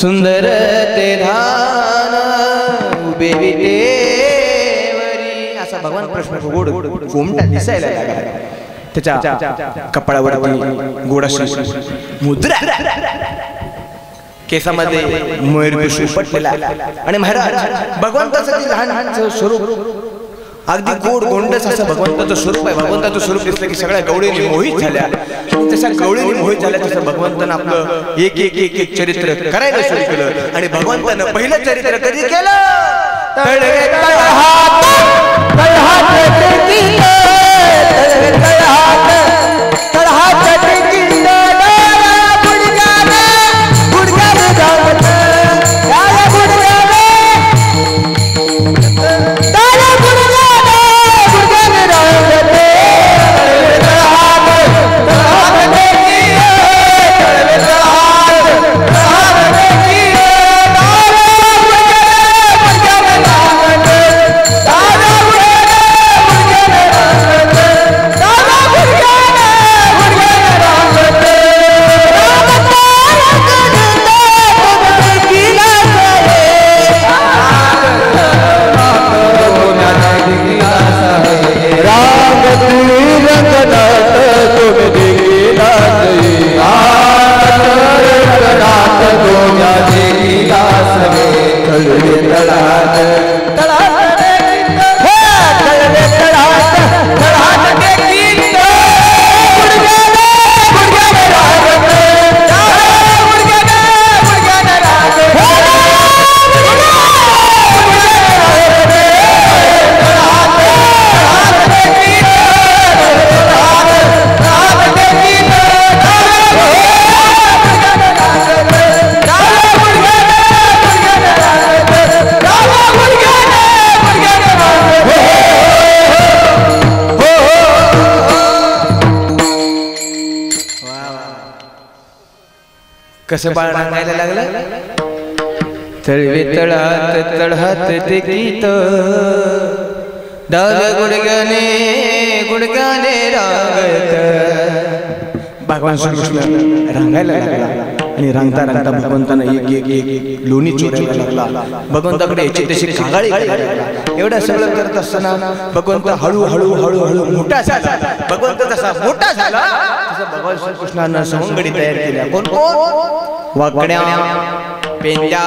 सुंदर ते धाना उभे विटेवरी, असा भगवान कृष्ण गोड गोमटा दिसायला लागला. त्याच्या कपाळावरती गोडाशी मुद्रा, केसामध्ये मयूरपिश उपटलेला आणि महाराज भगवंताचं लहान स्वरूप अगदी गोड गोंडस असं भगवंताचं स्वरूप आहे. भगवंताचं स्वरूप दिसलं की सगळ्या गवळीने मोहित झाल्या. तशा गवळीने मोहित झाल्या तसं भगवंतानं आपलं एक एक एक एक चरित्र करायला सुरू केलं. आणि भगवंतानं पहिलं चरित्र कधी केलं, कसं बाळ रांगायला लागलं. तळवे तळात तळहात ते गीत, दाग गुडगाने गुडगाने रांगत. भगवान श्रीकृष्ण रांगायला लागला आणि रांगता रांगता भगवंतानं एक एक एक लोणी चोरायला लागला. भगवंताकडे याची तशी कागाळी करायला लागला. एवढं सगळं करत असताना भगवंत हळूहळू हळूहळू मोठा झाला. भगवंत जसा मोठा झाला तसं भगवान श्रीकृष्णानं सवंगडी तयार केल्या. कोण कोण? वाकड्या, पेंड्या,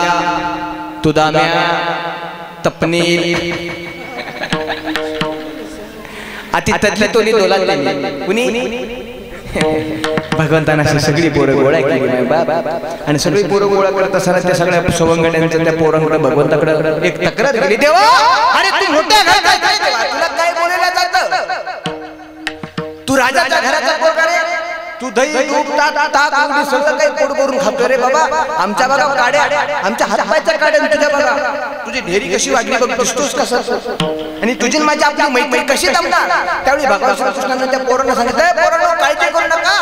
तुदाम्या, तपनील, अतिथ्यातली तोली दोला कुणी भगवंतानं अशी सगळी पोरं गोळा केली आणि सगळी पोरं गोळा करत असताना त्या सगळ्या सवंगड्यांच्या त्या पोरांकडे भगवंताकडे एक तक्रार केली. देवा, अरे तू मोठ्या घरात काय देवा, तुला काय बोलायला जातं? तू राजाच्या घराचा पोरगा रे, तू दही दूध ताक सगळं काही पोट करून खातो रे बाबा. आमच्या बघा काड्या, आमच्या हातपायच्या काड्या तुझ्या बघा. तुझी ढेरी कशी वाढली बघ, दिसतोस कसं, आणि तुझी माझी आपली मैत्री कशी जमणार. त्यावेळी भगवान श्रीकृष्णानं त्या पोरांना सांगितलं, पोरांनो काळजी करू नका,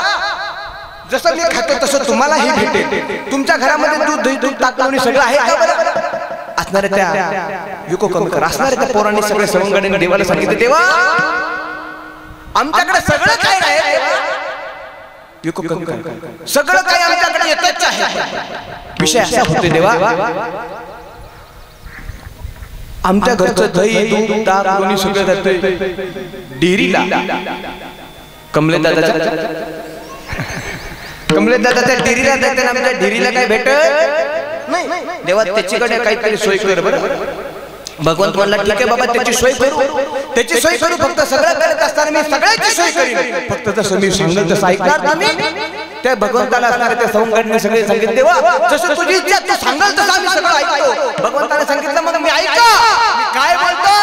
जसं मी खातो तसं तुम्हालाही भेटेल. तुमच्या घरामध्ये दूध दही दूध ताक सगळं आहे का बरं? असणाऱ्या त्या विको कमी कर, असणाऱ्या त्या पोरांनी सगळे सवंगड्यांनी देवाला सांगितलं, देवा आमच्याकडे सगळं काय नाही, विको कमी कर, सगळं काय आमच्याकडे येतच आहे. विषय असा होते देवा, आमच्या घरचं दही दूध ताक लोणी सगळं जातं डेअरीला. कमले दादाच्या डेअरीला जाते, आमच्या डेअरीला काय भेटत नाही. देवा त्याच्याकडे काहीतरी सोय कर बरं. भगवंत म्हणला ठीक आहे बाबा, त्याची सोय करू, त्याची सोय करू, फक्त सगळं करत असताना मी सगळ्याची सोय करीन, फक्त जसं मी सांगेल तसं ऐकणार ना मी. त्या भगवंताला असणारे त्या सवंगडने सगळे सांगितले, देवा जसं तुझी इच्छा तू सांगाल तसं आम्ही सगळं ऐकतो. भगवंताने सांगितलं मग मी ऐका, मी काय बोलतोय.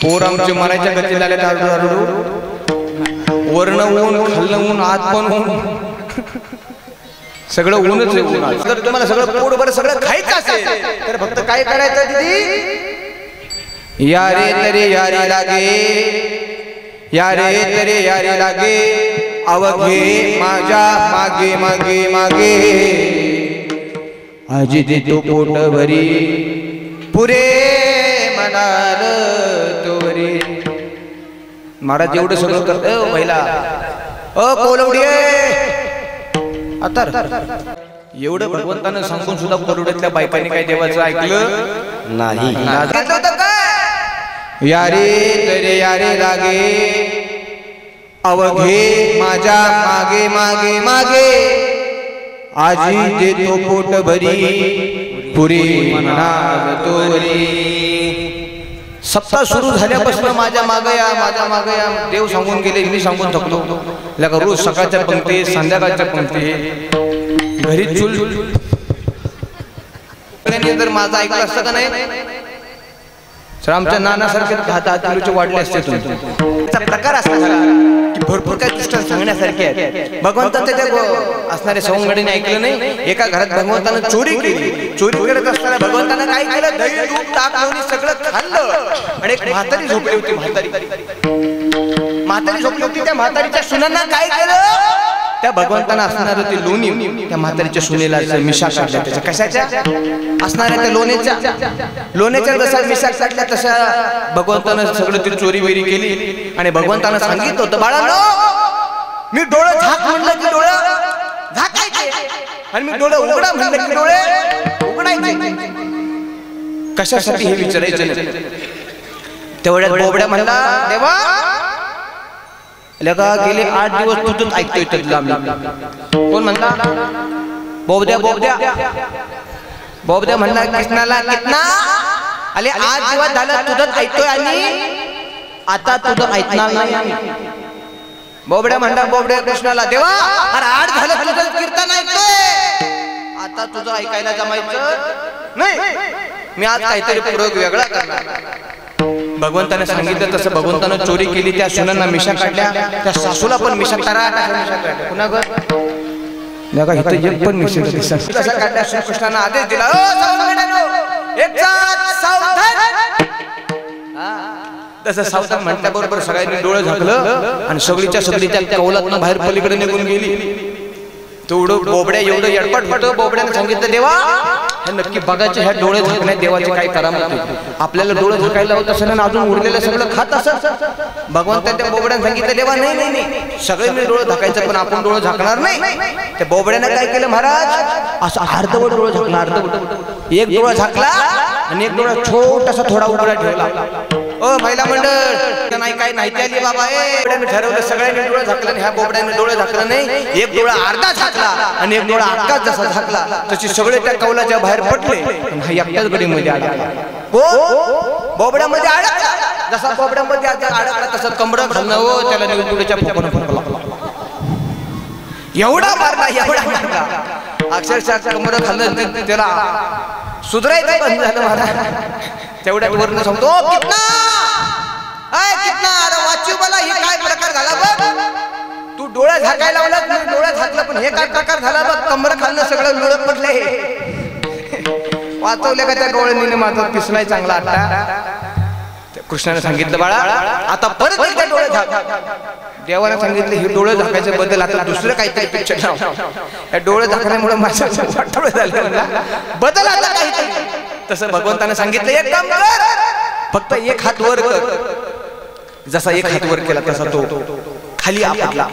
पोर आमचे मरायच्या गती झाले, वर्ण ऊन खाल्लं ऊन आत पण ऊन, सगळं ऊनच आहे ऊन. जर तुम्हाला सगळं पोट बरं सगळं खायचं असेल तर फक्त काय करायचं दीदी, यारे तरे यारे लागे, यारे तरे यारे लागे, अवघे माझ्या मागे मागे मागे, आजी देतो पोट भरी पुरे म्हणाल तोरी. महाराज एवढं सगळं करत पहिला कोलवडी आता एवढं भगवंतानं सांगून सुद्धा कोलवड्यातल्या बायकांनी काय देवाचं ऐकलं नाही. यारे तरे यारे लागे, अवघे माझ्या मागे मागे मागे, आजी देतो पोट भरी पुरी म्हणाल तोरी. सप्ताह सुरू झाल्यापासून माझ्या मागे या माझ्या मागे या देव सांगून गेले, मी सांगून थकलो. रोज सकाळच्या पंक्ती संध्याकाळच्या पंक्ती घरी चूल जर माझं ऐकलं असतं का नाही तर आमच्या नानासारखे 10 किलोचे वाढले असते. तुमचा प्रकार असला की भरपूर काही दृष्टांत सांगण्यासारखे आहेत. भगवंताच्या त्या असणारे सवंगडीने ऐकलं नाही. एका घरात भगवंतानं चोरी केली, चोरी करत असताना भगवंतानं काय केलं, दही दूध ताक लोणी सगळं खाल्लं आणि एक म्हातारी झोपली होती. म्हातारी झोपली होती. त्या म्हातारीच्या सुनांना काय केलं, त्या भगवंताना असणार ती लोणी त्या म्हातारीच्या सुनेला मिशा काढल्या त्याच्या कशाच्या असणाऱ्या त्या लोण्याच्या जसा मिशा काढल्या तशा भगवंतानं सगळं ती चोरी बेरी केली आणि भगवंतानं सांगितलं होतं बाळांनो मी डोळं झाक म्हणलं की डोळं झाकायचे आणि मी डोळं उघडा म्हणलं की डोळे उघडायचे कशासाठी हे विचारायचं नाही तेवढ्या बोबड्या म्हणला देवा लगा गेले 8 दिवस तुझंच ऐकतोय तुझला कोण म्हणला बोबड्या बोबड्या बोबड्या म्हणला कृष्णाला कितना अरे 8 दिवस झालं तुझंच ऐकतोय आणि आता तुझं ऐकणार नाही बोबड्या म्हणला बोबड्या कृष्णाला देवा अरे 8 झालं तुझं कीर्तन ऐकतोय आता तुझं ऐकायला जमायचं नाही मी आज काहीतरी प्रयोग वेगळा करणार भगवंताने सांगितलं तसं भगवंतानं चोरी केली त्या सुनांना मिशा काढल्या त्या सासूला पण मिशा करा पुन्हा ग इथं पण मिशा कशा काढल्या श्रीकृष्णानं आदेश दिला तसं सावधान म्हटल्याबरोबर सगळ्यांनी डोळे झाकलं आणि सगळीच्या सगळी त्या कौलातनं बाहेर पलीकडे निघून गेली तेवढं बोबड्या एवढं यडपट होतं बोबड्याने सांगितलं देवा हे नक्की बघायचे ह्या डोळे झाकण्यात देवाचे काही करामती आपल्याला डोळे झाकायला होत असेल आणि अजून उरलेलं सगळं खात असत भगवंताने त्या बोबड्याने सांगितलं देवा नाही नाही सगळे मी डोळे झाकायचं पण आपण डोळे झाकणार नाही त्या बोबड्याने काय केलं महाराज असं अर्धवट डोळे झाकला अर्धवट एक डोळा झाकला आणि एक डोळा छोटासा थोडा उघडा ठेवला ओ महिला मंडळ नाही काय माहिती आली बाबा बोबड्याने ठरवलं सगळ्यांनी डोळे झाकलं ह्या बोबड्याने डोळे झाकलं नाही एक डोळा अर्धा झाकला आणि एक डोळा अक्काच जसा झाकला तशी सगळे त्या कौलाच्या बाहेर पडले आणि एकट्याच गडीमध्ये अडकला बोबड्यामध्ये अडकला जसा बोबड्यामध्ये अडकला तसं कंबरं घालणं हो त्याला निवडुडीच्या फोकणं फरकला एवढा मारला अक्षरशः कंबरं घालणं त्याला सुधरायचं बंद झालं महाराज तेवढ्या वरनं सांगतो कितना अरे वाचू मला हे काय प्रकार झाला बघ तू डोळा झाकायला लावला डोळा झाकला पण हे काय प्रकार झाला बघ कंबर खालनं सगळं लोळत पडले वाचवले का त्या डोळ्यांनी माझा पिसलाय चांगला आता कृष्णाने सांगितलं बाळा आता परत एकदा डोळे झाक देवाने सांगितलं हे डोळे झाकायचं बद्दल आता दुसरं काहीतरी पिक्चर लाव या डोळे झाकण्यामुळे माझ्या वाटोळे झालं बदल आता काहीतरी तसं भगवंताने सांगितलं एक काम कर फक्त एक हात वर कर जसा एक हात वर केला तसा तो खाली आपटला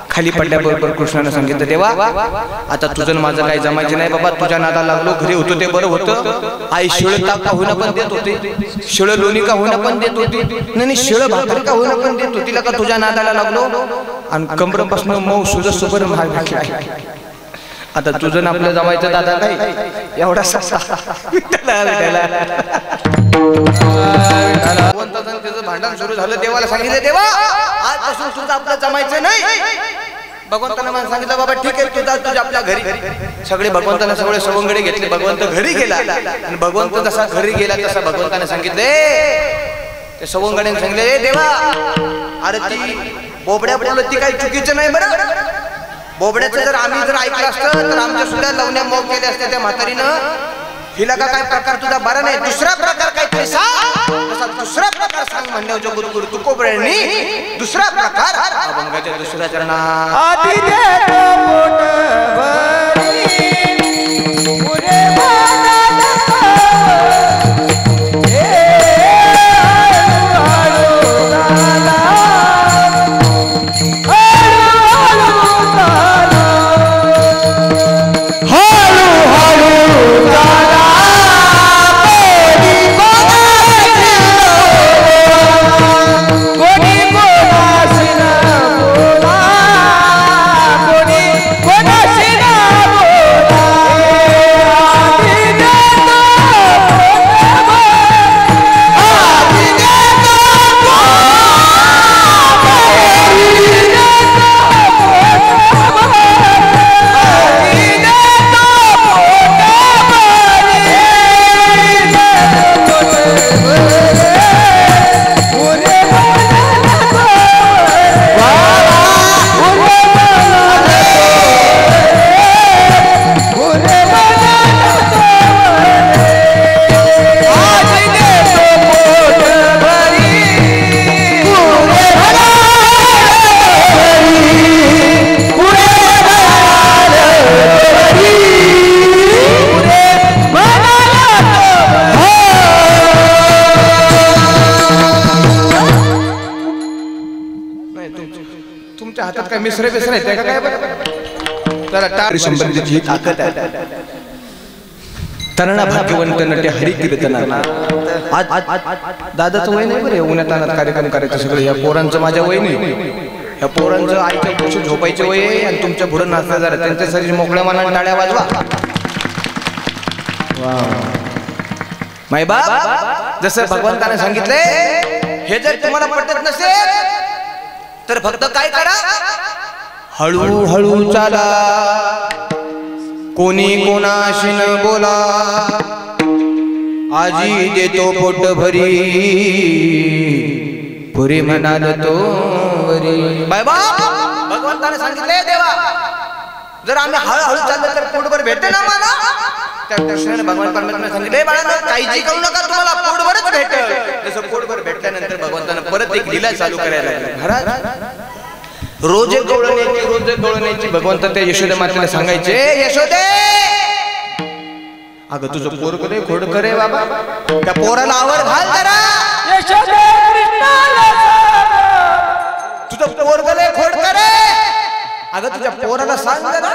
खाली पडल्याबरोबर कृष्णाने सांगितलं देवा आता तुझं माझं काही जमायचं नाही बाबा तुझ्या नादा लागलो घरी होतो ते बरं होतं आई शिळ ताक का होईना पण देत होते शिळ लोणी का होईना पण देत होती नाही शिळ भाकरी का होईना पण देत होती का तुझ्या नादाला लागलो आणि कमरपासून मऊ सुज सुबर महाग भेटला आता तुझं आपलं जमायचं दादा नाही एवढा त्याचं भांडण सुरू झालं देवाला सांगितलं देवा आजपासून तुझं आपलं जमायचं नाही भगवंतानं मला सांगितलं बाबा ठीक आहे तुझा तुझ्या आपल्या घरी सगळे भगवंतानं सगळे सवंगडे घेतले भगवंत घरी गेला आणि भगवंत जसा घरी गेला तसा भगवंताने सांगितले ते सवंगड्याने सांगितले देवा अरे ती बोबड्या बोलत ती काही चुकीचं नाही बरं बोबड्याचं जर आम्ही जर ऐकलं असतं तर आमच्या सुद्धा लवण्या मऊ केल्या असत्या त्या म्हातारीनं हिला का काय प्रकार तुझा बरा नाही दुसरा प्रकार काहीतरी सांग तसा दुसरा प्रकार सांग म्हणण्याच्या गुरुगुरु तुकोबड्यांनी दुसरा प्रकार अभंगाच्या दुसऱ्या चरणात आधी कोणी तुमच्या हातात काय मिसरे बिसरे आहेत का काय बरं? त्याला टार संबंधीची ताकद आहे. तरणा भाग्यवंत नटे हरी कीर्तना. आज दादाचं वय नाही बरं उन्हात आणत कार्यक्रम करायचं सगळं. या पोरांचं माझ्या वय नाही. या पोरांचं आईच्या गोष्टी झोपायचे वय आहे आणि तुमच्या पुढं नाचलं जरा त्यांच्यासाठी मोकळ्या मनाने टाळ्या वाजवा. माय बाप जसं भगवंताने सांगितलंय हे जर तुम्हाला पटत नसेल तर फक्त काय करा, हळूहळू चाला, कोणी कोणाशी न बोला, आजी देतो पोट भरी, पुरी म्हणाल तो वरी. बाय बाप भगवंताने सांगितलंय देवा जर आम्ही हळूहळू चाललो तर पोटभर भेटे ना मला. त्या कृष्णाने भगवान परमेश्वराने सांगितले बाळा काळजी करू नका तुम्हाला पोटभरच भेटेल. जसं पोटभर भेटल्यानंतर भगवंताने परत एक लीला चालू करायला लागली. महाराज रोज गवळण्याची भगवंत त्या यशोदा मातेला सांगायचे यशोदे अगं तुझं पोरग रे खोड करे बाबा त्या पोराला आवर घाल जरा. यशोदे कृष्णाला तुझं पोरग रे खोड करे अगं तुझ्या पोराला सांग जरा.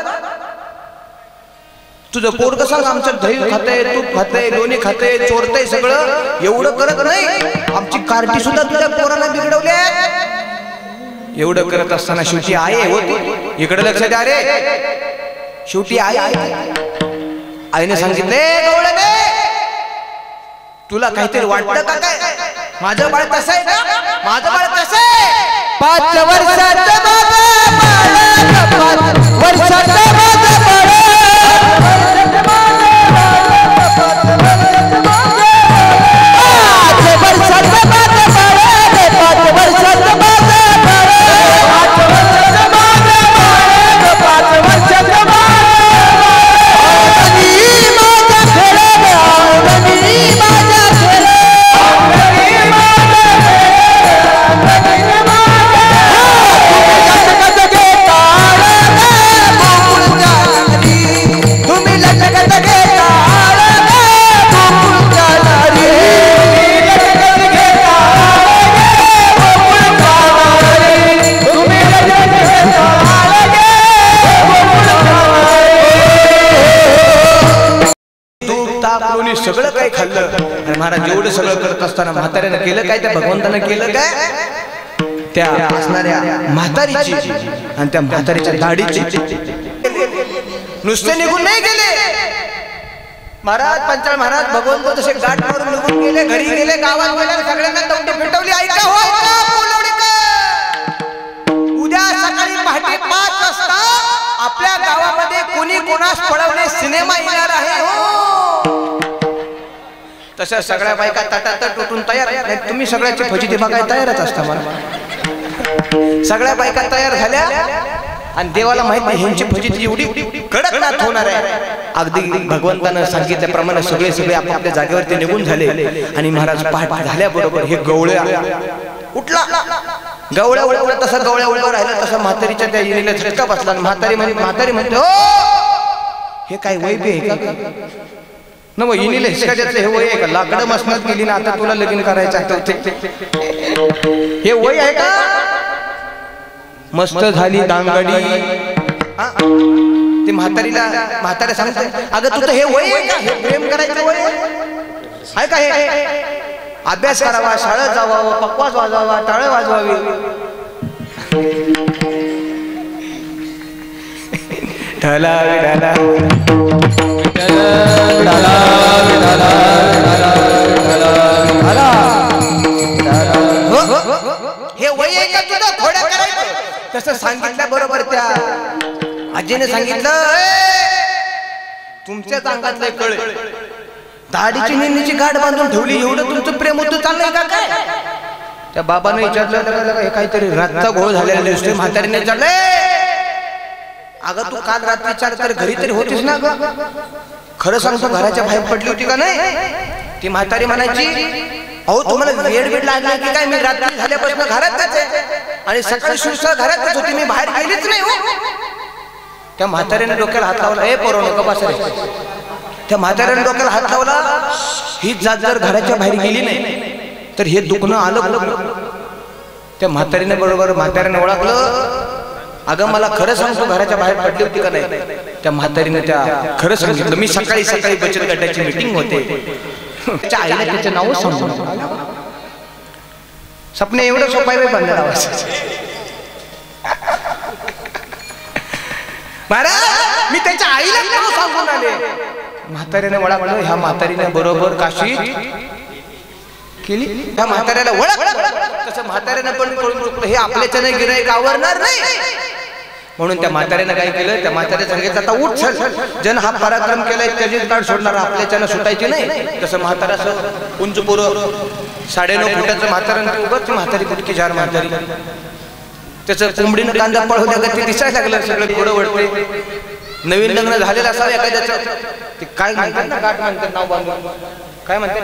तुझं पोरग सांग आमचं दही खातंय तूप खातंय लोणी खातंय चोरतंय सगळं एवढं करत नाही. आमची कार्टी सुद्धा तुझ्या पोराला बिघडवली. एवढं करत असताना शेवटी आई होती. इकडे लक्ष द्या रे शेवटी आई आईने सांगितले गवळणे तुला काहीतरी वाटतं का काय? माझं बाळ कसं आहे का? माझं बाळ कसं आहे? 5 वर्षाचं माझं बाळ 5 वर्षाचं माझं बाळ सगळं काही खाल्लं. महाराज एवढं सगळं करत असताना म्हाताऱ्यानं केलं काय? त्या भगवंतानं केलं काय? त्या असणाऱ्या म्हातारीची आणि त्या म्हातारीच्या दाढीची नुसते निघून नाही गेले. महाराज पंचाळ महाराज भगवंत तसे गाठ मारून निघून गेले, घरी गेले, गावात गेले, सगळ्यांना तोंडी पेटवली. ऐका हो उद्या सकाळी पहाटे 5 वाजता आपल्या गावामध्ये कोणी कोणास पळवणे सिनेमा येणार आहे. तशा सगळ्या बायका तटातट उठून तयार. तुम्ही सगळ्याची फजिती बघायला तयारच असता. मला सगळ्या बायका तयार झाल्या आणि देवाला माहिती ह्यांची फजिती एवढी कडकनाथ होणार आहे. अगदी भगवंतानं सांगितल्याप्रमाणे सगळे आपापल्या जागेवरती निघून झाले. आणि महाराज पहाट झाल्याबरोबर हे गवळ्या उठला. गवळ्या उठला तसा गवळ्या उभा राहिला तसा म्हातारीच्या त्या येणीला झटका बसला. म्हातारी म्हणते हो हे काय वय बी आहे का? न मग इनीला हिसकायचं हे वय आहे का? लाकडं मसनात गेली ना आता तुला लगीन करायचं हे वय आहे का? मस्त झाली दांगडी. ते म्हाताऱ्या सांगते अगं तुझं हे वय आहे का? हे प्रेम करायचं वय आहे का? हे अभ्यास करावा, शाळेत जावावं, पकवास वाजवावा, टाळे वाजवावी. ढला ढला हे वय आहे का तुझं घोड्या करायचं? तसं सांगितलं बरोबर त्या आजीने सांगितलं तुमच्याच अंगातलं कळ दाढीची निंदीची गाठ बांधून ठेवली. एवढं तुमचं प्रेम होतं चाललंय का काय? त्या बाबाने विचारलं हे काहीतरी रातचा घोळ झालेला दिसतोय. म्हातारीने विचारलंय अगं तू काल रात्री 4 तर घरी तरी होतीस ना ग? खरं सांगतो घराच्या बाहेर पडली होती का नाही? ती म्हातारी म्हणायची अहो तुम्हाला वेड वेड लागला की काय? मी रात्री झाल्यापासून घरातच आहे आणि सकाळी सुद्धा घरातच होती, मी बाहेर गेलीच नाही. त्या म्हातारीने डोक्याला हात लावला. ए पोरो नको बस रे. त्या म्हाताऱ्याने डोक्याला हात लावला. ही जात जर घराच्या बाहेर गेली नाही तर हे दुखणं आलं. त्या म्हातारीने बरोबर म्हाताऱ्याने ओळखलं अगं मला खरं सांगतो, घराच्या बाहेर पडली होती का नाही त्या म्हातारीने, त्या खरं सांगितलं. मी सकाळी सकाळी बचत गटाची मीटिंग होते, त्याच्या आईला त्याचं नाव सांगून सपने एवढं सोपं आहे बंधन आवाज. महाराज मी त्याच्या आईला नाव सांगून आले. म्हातारीने ओळखलं, ह्या म्हातारीने बरोबर काशी केली. त्या म्हाताऱ्याला ओळख, तसं म्हाताऱ्यानं पण कळून चुकलं, हे आपल्याच्याने गिऱ्हाईक आवरणार नाही. म्हणून त्या म्हाताऱ्यानं काय केलं, त्या म्हाताऱ्या सांगितलं आता उठ चल, जन हा पराक्रम केलाय त्याचीच गाठ सोडणार, आपल्याच्यानं सुटायची नाही. तसं म्हातारा असं उंच पोरं 9.5 फुटाचं म्हातारं, उगाच म्हातारी कुठकी जार म्हातारी, त्याचं कोंबडीनं कांदा पळवल्या का ते दिसायला लागलं, सगळं थोडं वळते. नवीन लग्न झालेलं असावं एखाद्याचं, ते काय म्हणतात ना, गाठ म्हणतात, नाव बांधून काय म्हणतात,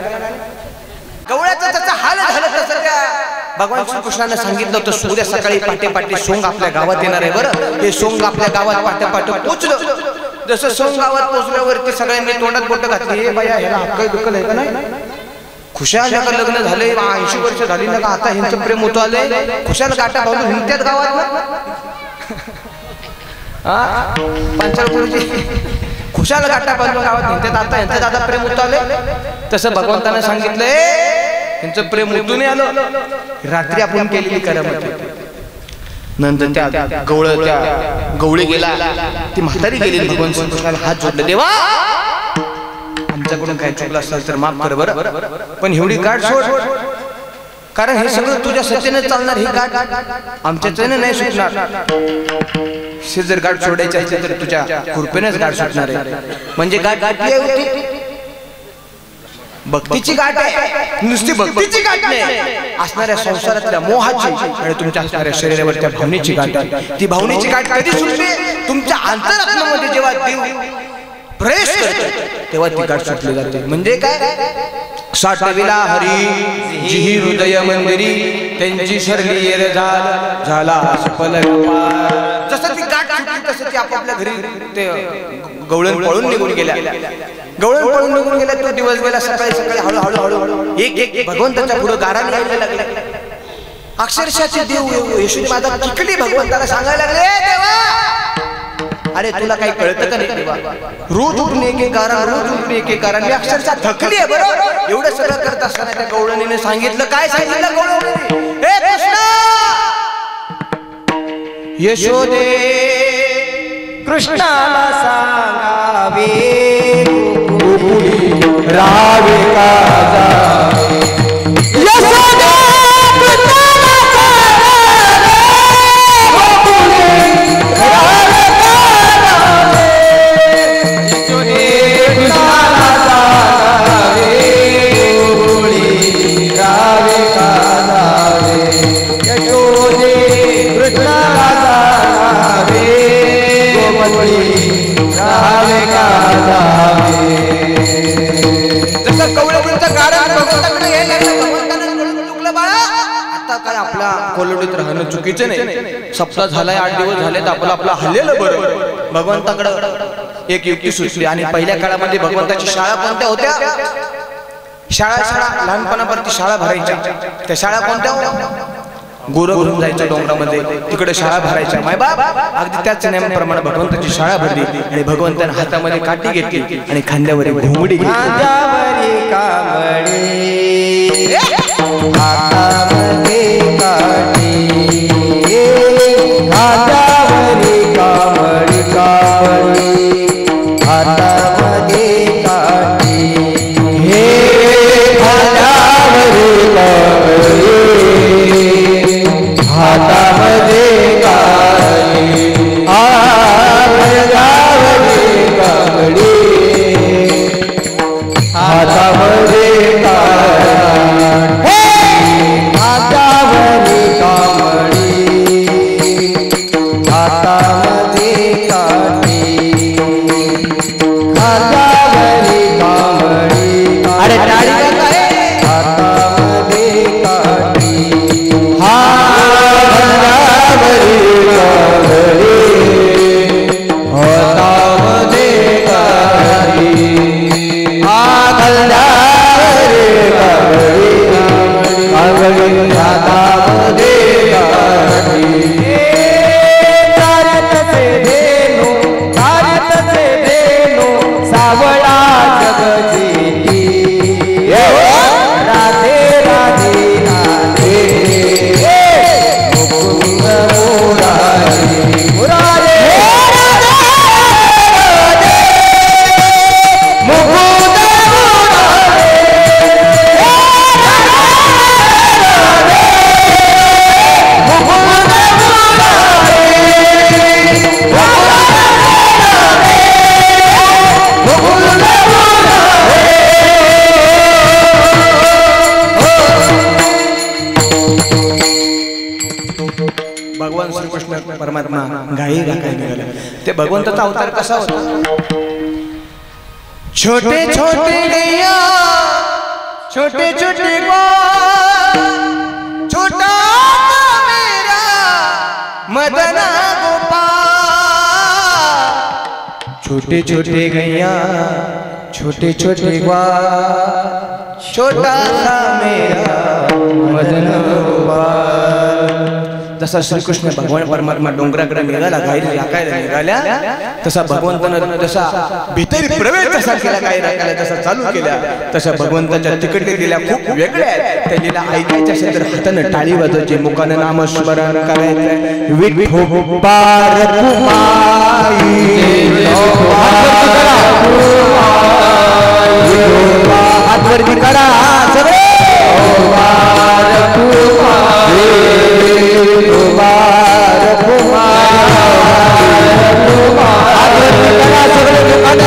गवळ्याचा त्याचा हाल झालं. तसं त्या भगवान श्रीकृष्णाने सांगितलं होतं, सूर्य सकाळी पाटे पाटे सोंग आपल्या गावात येणार आहे. बरं, हे सोंग आपल्या गावात पाटे पाटे पोचलं. जसं सोंग गावात पोचल्यावरती सगळ्यांनी तोंडात बोटं घातली, हे बाया ह्याला अक्कल बिक्कल आहे का नाही, खुशाल लग्न झाले 80 वर्ष झाली ना, आता ह्यांचं प्रेम होतं आलंय, खुशाल गाठा भाऊ हिंडत्यात गावात पंचाळपूरची खुशाल गाठा बांधून गावात हिंडत्यात, आता ह्यांचं दादा प्रेम होतं आलंय. तसं भगवंतानं सांगितलंय, ह्यांचं प्रेम उतून आलं. रात्री आपण केलेली करामती, नंतर त्या गवळी गेला, ती म्हातारी गेली, भगवान श्रीकृष्णाला हात जोडले, देवा आमच्याकडून काय चुकलं असेल तर माफ कर बरं, पण एवढी गाठ सोड, कारण हे सगळं तुझ्या सत्तेने चालणार, ही गाठ आमच्याच्याने नाही सुटणार. जर गाठ सोडायची असते तर तुझ्या कृपेनेच गाठ सुटणार आहे. म्हणजे गाठ गाठी होती भक्तीची गाठ आहे, नुसती भक्तीची गाठ नाही, असणाऱ्या संसारातल्या मोहाची आणि तुमच्या असणाऱ्या शरीरावरच्या भावनेची गाठ आहे. ती भावनेची गाठ कधी सुटते, तुमच्या अंतरात्म्यामध्ये जेव्हा देव प्रवेश करतो तेव्हा ती गाठ सुटली जाते. म्हणजे काय, साठविला हरी जिही हृदय मंदिरी, त्यांची शरली येर झाला सफल. जसं ती गाठ सुटली तसं ती आपापल्या घरी ते गवळण पळून निघून गेल्या. गवळण पळून निघून गेल्या. तो दिवस गेला. सकाळी सकाळी हळूहळू हळूहळू एक एक भगवंताच्या पुढे गाराने यायला लागले. अक्षरशः देव येशू माझा किकली भगवंताला सांगायला लागले, देवा अरे तुला काही कळतं का नाही देवा, रोज उठून एक एक गारा, रोज उठून एक एक गारा, मी अक्षरशः थकली आहे बरोबर. एवढं सगळं करत असताना त्या गवळणीने सांगितलं, काय सांगितलं गवळणीने, हे कृष्ण यशोदे कृष्णाला सांगावे रावे काजा यशोदे कृष्णाला कोलडीत राहणं चुकीचं नाही. सप्ताह झालाय, 8 दिवस झालेत, आपलं हल्लेलं बरं. भगवंताकडं एक युक्ती सुचली. आणि पहिल्या काळामध्ये भगवंताची शाळा कोणत्या होत्या, शाळा लहानपणावरती शाळा भरायच्या. त्या शाळा कोणत्या, गोरं भरून जायचं डोंगरामध्ये, तिकडे शाळा भरायच्या. मायबाप अगदी त्याच नेमाप्रमाणे भगवंताची शाळा भरली. आणि भगवंताने हातामध्ये काठी घेतली आणि खांद्यावर घोंगडी घेतली. काही निघालं. ते भगवंताचा अवतार कसा होता? छोटे छोटे गैया छोटे छोटे छोटा मेरा मदना गोपाल. छोटे छोटे गैया छोटे छोटे छोटा सा मेरा मदन गोपाल. जसा श्रीकृष्ण भगवान परमात्मा डोंगराकडे निघाला, गाई राखायला निघाल्या, तसा भगवंतानं जसा भीतरी प्रवेश जसा केला, गाई राखायला जसा चालू केल्या, तशा भगवंताच्या तिकडे दिल्या खूप वेगळ्या आहेत. त्या लिला ऐकायच्या असेल तर हातानं टाळी वाजवायची, मुखानं नामस्मरण करायचं. विठोबार हातवरती करा सगळे.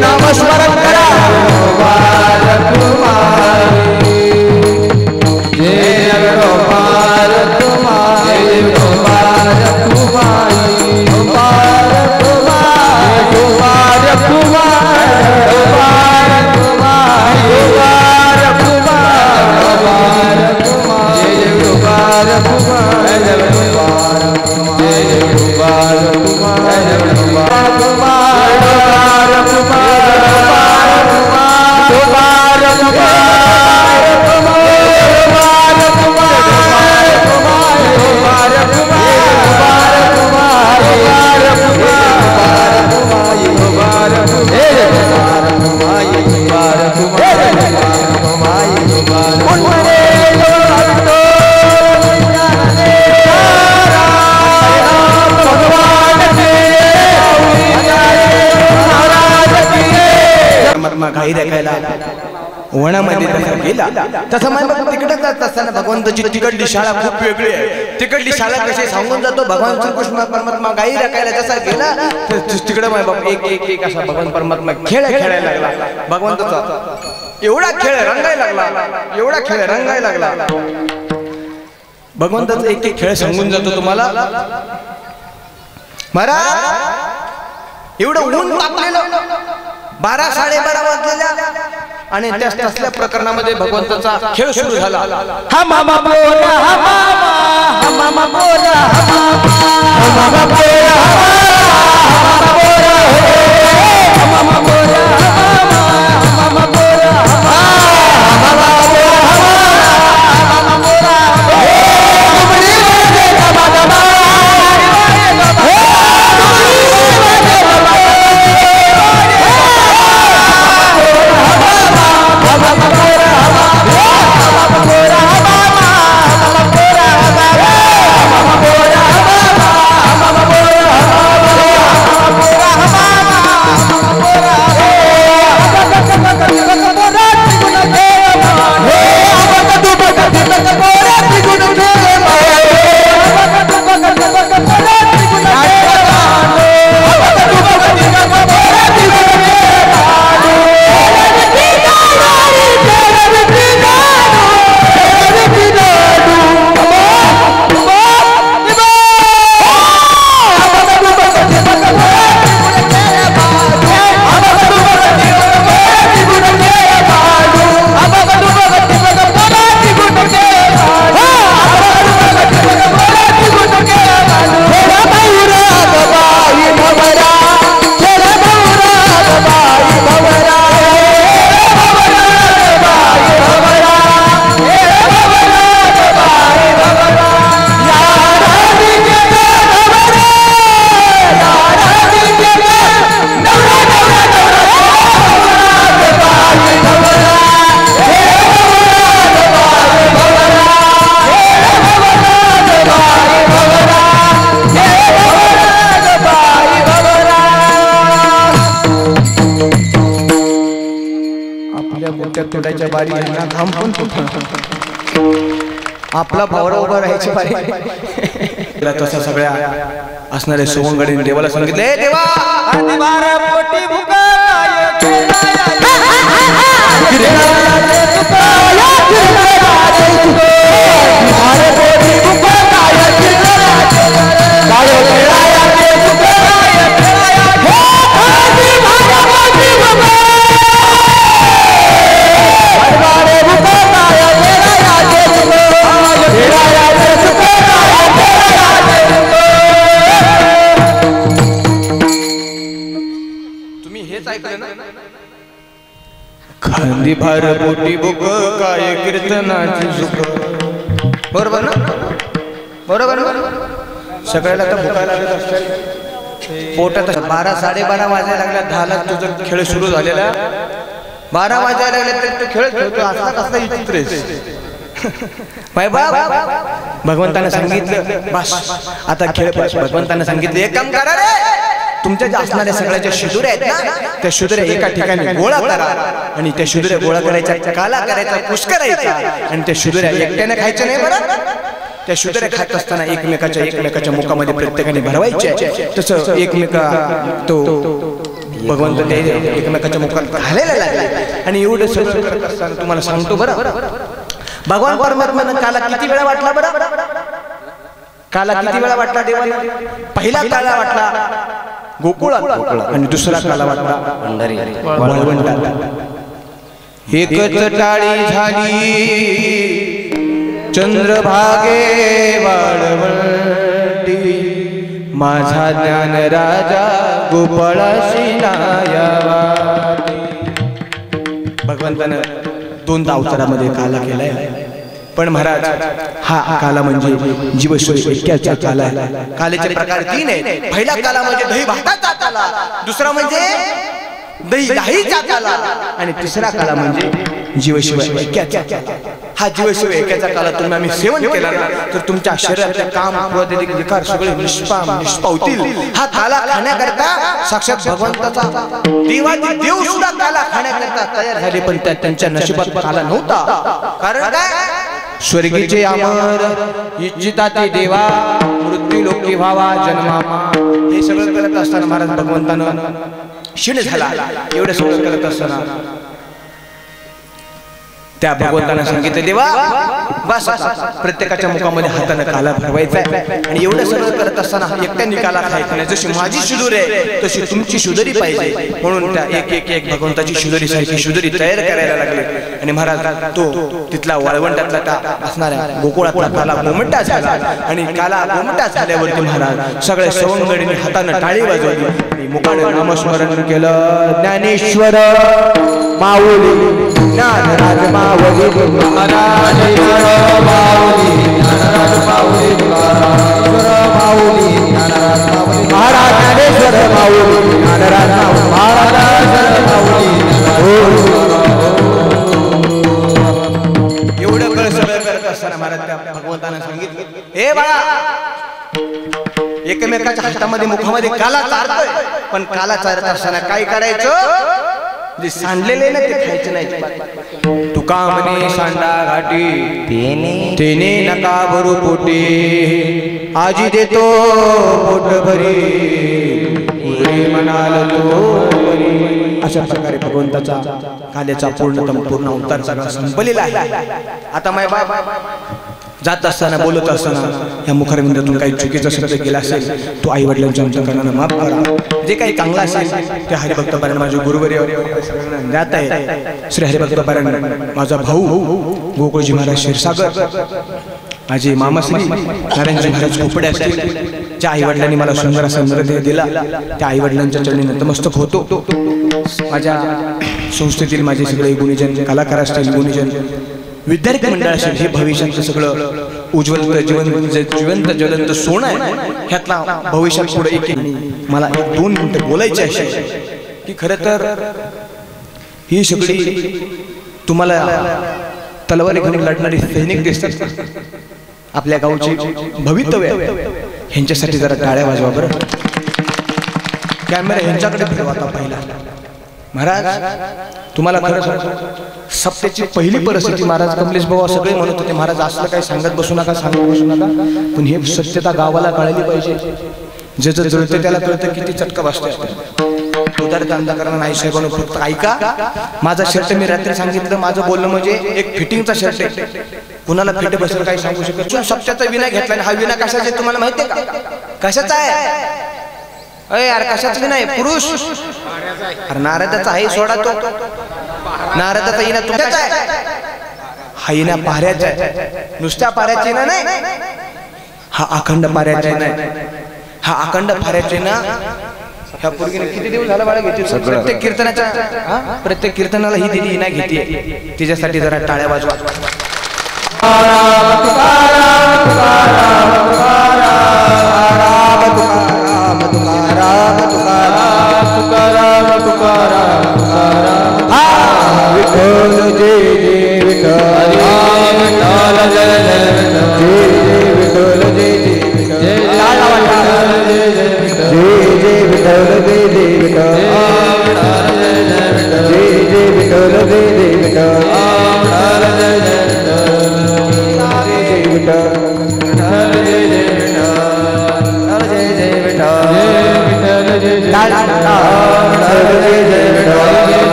नामस्मरण करा. गाई राखायला वनामध्ये तसा गेला. तसं मला तिकडे जात असताना भगवंताची तिकडली शाळा खूप वेगळी आहे. तिकडली शाळा कशी सांगून जातो, भगवान श्रीकृष्ण परमात्मा गाई राखायला जसा गेला तिकडे एक एक एक असा भगवान परमात्मा खेळ खेळायला लागला. भगवंताचा एवढा खेळ रंगायला लागला, एवढा खेळ रंगायला लागला. भगवंताचा एक एक खेळ सांगून जातो तुम्हाला. महाराज एवढं ऊन तापलेलं, 12-12:30 वाजलेल्या, आणि त्या प्रकरणामध्ये भगवंताचा खेळ सुरू झाला. हा मामा बोला, हा मामा, हा मामा बोला, हा मामा बोला, हा मामा बोला, हा मामा बोला, हा मामा बोला, हा मामा तोडायच्या बारी यांना थांबून आपला भावरा उभा राहायची बारी. तसा सगळ्या असणारे सोवंगडी देवाला सांगितले, देवा ऐकलं ना? खांदी भार पोटी बुक काय कीर्तनाची सुख. बरोबर ना? बरोबर ना? सगळ्याला तर भुकायला लागत असतील. पोटात 12 12:30 वाजायला लागल्या, 10ला तुझा खेळ सुरू झालेला. 12 वाजायला लागले तरी तो खेळ खेळतो. असला कसला विचित्र भगवंताने सांगितलं बस आता खेळ बस. भगवंताने सांगितलं एक काम करा रे, तुमच्या ज्या असणाऱ्या सगळ्या शिदुऱ्या आहेत ना, त्या शिदुऱ्या एका ठिकाणी गोळा करा आणि त्या शिदुऱ्या गोळा करायच्या, काला करायचा, कुश करायचा आणि त्या शिदुऱ्या एकट्याने खायच्या नाही बरं. त्या शिदुऱ्या खात असताना एकमेकाच्या मुखामध्ये प्रत्येकाने भरवायच्या. तसं एकमेका तो भगवंत ते एकमेकाच्या मुखात घालायला लागले. आणि एवढं सगळं करत असताना तुम्हाला सांगतो बरं, भगवान परमात्म्यानं काला किती वेळा वाटला बरं? काला किती वेळा वाटला देवाने? पहिला काला वाटला गोकुळात आणि दुसरा काला वाटला वाळवंटात. एकच टाळी झाली चंद्रभागे वाळवंटी, माझा ज्ञान राजा गोपाळाशी नायावाटी. भगवंतानं 2 अवतारामध्ये काला केलाय. पण महाराज हा काला म्हणजे जीवश्वरी ऐक्याचा काला आहे. कालेचे प्रकार 3 आहेत. पहिला काला म्हणजे दही भाताचा काला, दुसरा म्हणजे दही दहीचा काला आणि तिसरा काला म्हणजे जीवशिव ऐक्याचा काला. हा जीवशिव ऐक्याचा काला तुम्ही आम्ही सेवन केला ना तर तुमच्या शरीरातले काम क्रोध विकार सगळे निष्पावतील. हा काला खाण्याकरता साक्षात भगवंताचा देवाचे देव सुद्धा काला खाण्याकरता तयार झाले, पण त्यांच्या नशिबात काला नव्हता. कारण काय? स्वर्गीचे अमर इच्छिताते देवा, मृत्यू लोकी व्हावा जन्मामा. हे सगळं करत असताना महाराज भगवंतानं क्षीण झाला. एवढं सगळं करत असताना त्या भगवंतानं सांगितलं देवा बस प्रत्येकाच्या मुखामध्ये हाताने काला भरवायचा आणि एवढं सगळं करत असताना एकट्याने काला खायचा नाही. जशी माझी शिदुरी आहे तशी तुमची शिदुरी पाहिजे. म्हणून त्या एक भगवंताची शिदुरी सारखी शिदुरी तयार करायला लागले. आणि महाराज तो तिथला वाळवंटातला असणाऱ्या गोकुळातला काला गोमटा झाला. आणि काला गोमटा झाल्यावरती महाराज सगळे सवंगडीने हाताने टाळी वाजवली आणि मुखाने नामस्मरण केलं. ज्ञानेश्वर माऊली ज्ञानराज माऊली महाराज, माऊली ज्ञानराज माऊली माऊली ज्ञानराज माऊली महाराज, ज्ञानेश्वर माऊली ज्ञानराज महाराज माऊली. एवढं कळ सगळं करत असताना महाराज त्या भगवंतानं सांगितलं हे बाळा, एकमेकाच्या हातामध्ये मुखामध्ये काला चारतोय, पण काला चारत असताना काय करायचं? जे सांडलेले ना ते खायचं नाही. तुका म्हणे सांडा घाटी तेने नका भरू पोटी, आजी देतो पोट भरी म्हणाल तो. अशा प्रकारे भगवंताचा काल्याचा पूर्ण अवतार सगळा संपलेला आहे. आता माय बाबा जात असताना बोलत असताना या मुखारविंदातून काही चुकीचा शब्द केला असेल तो आई वडिलांच्या अंतःकरणाने माफ करा. जे काही चांगलं असेल ते हरिभक्त पारायण माझे गुरुवर्य जात आहे. श्री हरिभक्त पारायण माझा भाऊ गोकुळजी महाराज क्षीरसागर, माझे मामाश्री नारायणजी महाराज खोपडे असतील, ज्या आई वडिलांनी मला सुंदर असा नृत्य दिला त्या आई वडिलांच्या चरणी नतमस्तक होतो. माझ्या संस्थेतील माझे सगळे गुणीजन, कलाकार असतील, गुणीजन, विद्यार्थी मंडळ असेल, हे भविष्याचं सगळं उज्ज्वल जिवंत ज्वलंत सोनं आहे. ह्यातला भविष्यात पुढे एक मला 1-2 मिनिटं बोलायचे असे की खरं तर ही सगळी तुम्हाला तलवारी घेऊन लढणारी सैनिक दिसतात. आपल्या गावची भवितव्य ह्यांच्यासाठी जरा टाळ्या वाजवा बरं. कॅमेरा ह्यांच्याकडे फिरवा आता पहिला. महाराज तुम्हाला खरं सांगतो, सप्त्याची पहिली परिस्थिती महाराज कमलेश बाबा सगळे म्हणत होते महाराज असलं काही सांगत बसू नका, सांगत बसू नका, पण हे सत्यता गावाला कळली पाहिजे. ज्याचं जळतं त्याला कळतं किती चटका बसतो. उदाहरण अंधकरण नाही साहेबांनो, फक्त ऐका. माझा शर्ट मी रात्री सांगितलं, माझं बोलणं म्हणजे एक फिटिंगचा शर्ट आहे. कुणाला फिट बसेल काही सांगू शकत. सप्त्याचा विना घेतला, हा विना कशाचा आहे तुम्हाला माहितीये का? कशाचा आहे? अरे यार कशाच नाही, पुरुष नारदाचा आहे, सोडा तो नारदाचा इना तुमच्याच आहे, हा इना पाऱ्याचा आहे. नुसत्या पाऱ्याची ना नाही, हा अखंड पाऱ्याचा नाही. हा अखंड पाऱ्याचे ना ह्या पोरगीने किती दिवस झाला बाळा घेते प्रत्येक कीर्तनाला ही दिदी नाही घेते तिच्यासाठी जरा टाळ्या वाजवा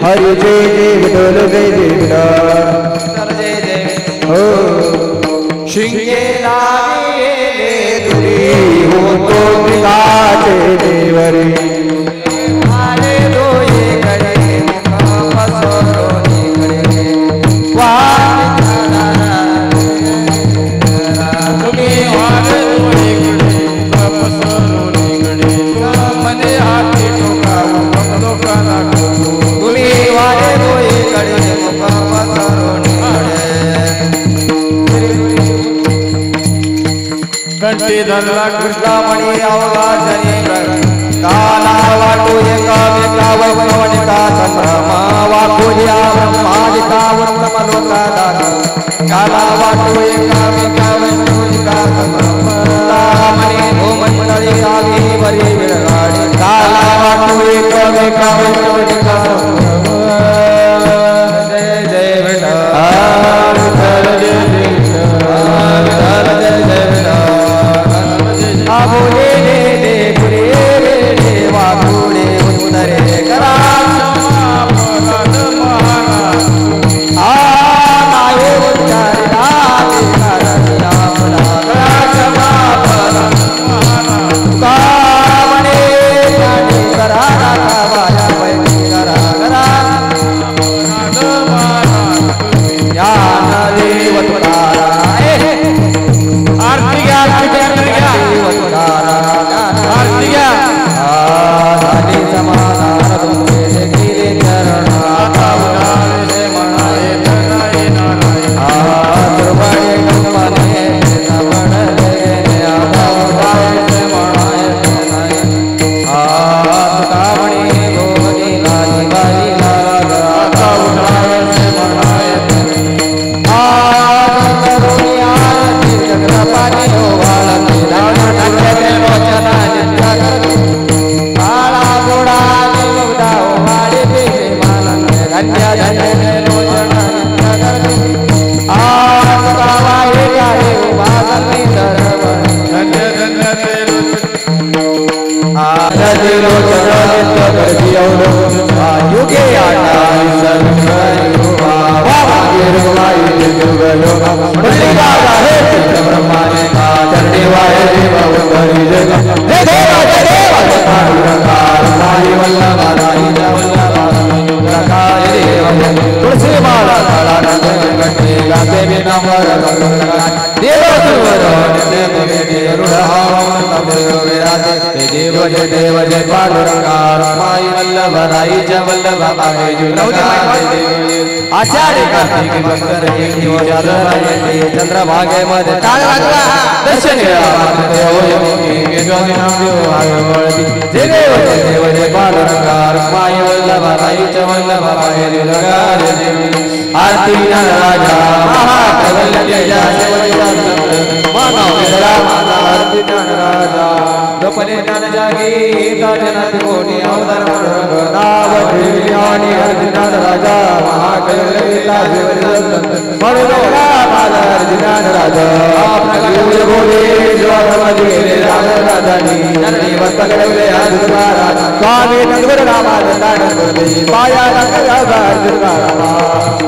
हरि जय जय विठ्ठल जय जय विठ्ठल हो शिंगे लागेले दुरी होतो पिताचे देवरे आले दोये कडे पसरोनी कडे तुम्ही वाले दोये कडे पसरोनी कडे मने हाती ठोका लोकांना वारे दोई कडे कंठी धरला कृष्णामणी अवघा जनी काला वाटो एका वैभवनिका संभ्रमा वाकुल्या ब्रह्मादिका वर्तमलोका दाता काला वाटो एका वैभवनिका संभ्रमा मणी भूमंडळी आगी वरी विरगाडी काला वाटो एका वैभवनिका आषाढी कार्तिक बंकर चंद्रभागे मध्ये दर्शन आरती राजा गोपने ज्ञान जागी जनात कोणी अवतार नाव ठेवली अर्जुनाथ राजा महाकलगीता मनोरा माझा अर्जुनाथ राजा बोले गेले राजानी जननी वस्त घडवले अर्जुन स्वामी नंदवर रामानंदान पाया अर्जुन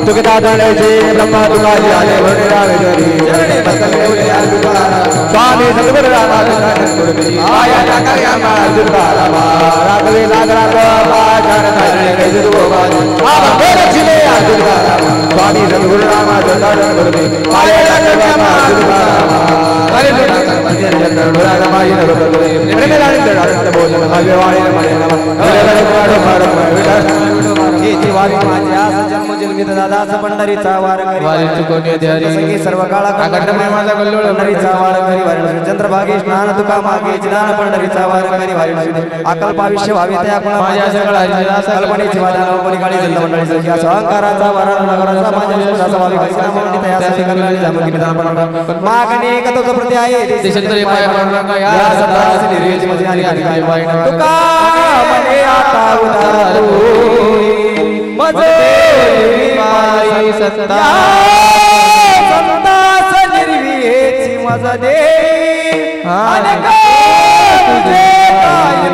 तुका दादाचे ब्रह्मा तुकाजी आले भरे रामेश्वरी जननी वस्त घडवले अर्जुन स्वामी नंदवर रामानंदान आया टाका अर्जुन राघवे लागला पाचार स्वामी सद्गुरु रामानंदान आया टाका पंढरीचा वार सर्व काळा पंढरीचा वार करी चंद्रभागे स्नान तुका मागे ज्ञान पंढरीचा वार करी अकल्प आयुष्य व्हावे त्या कल्पनेची वादा कोणी काळी जंत मंडळी अहंकाराचा वारा नगराचा माझ्या मागणी कतोक प्रति आहे तुका मने आता उदारू मजे सत्ता संतास निर्विहेची मज दे तुझे काय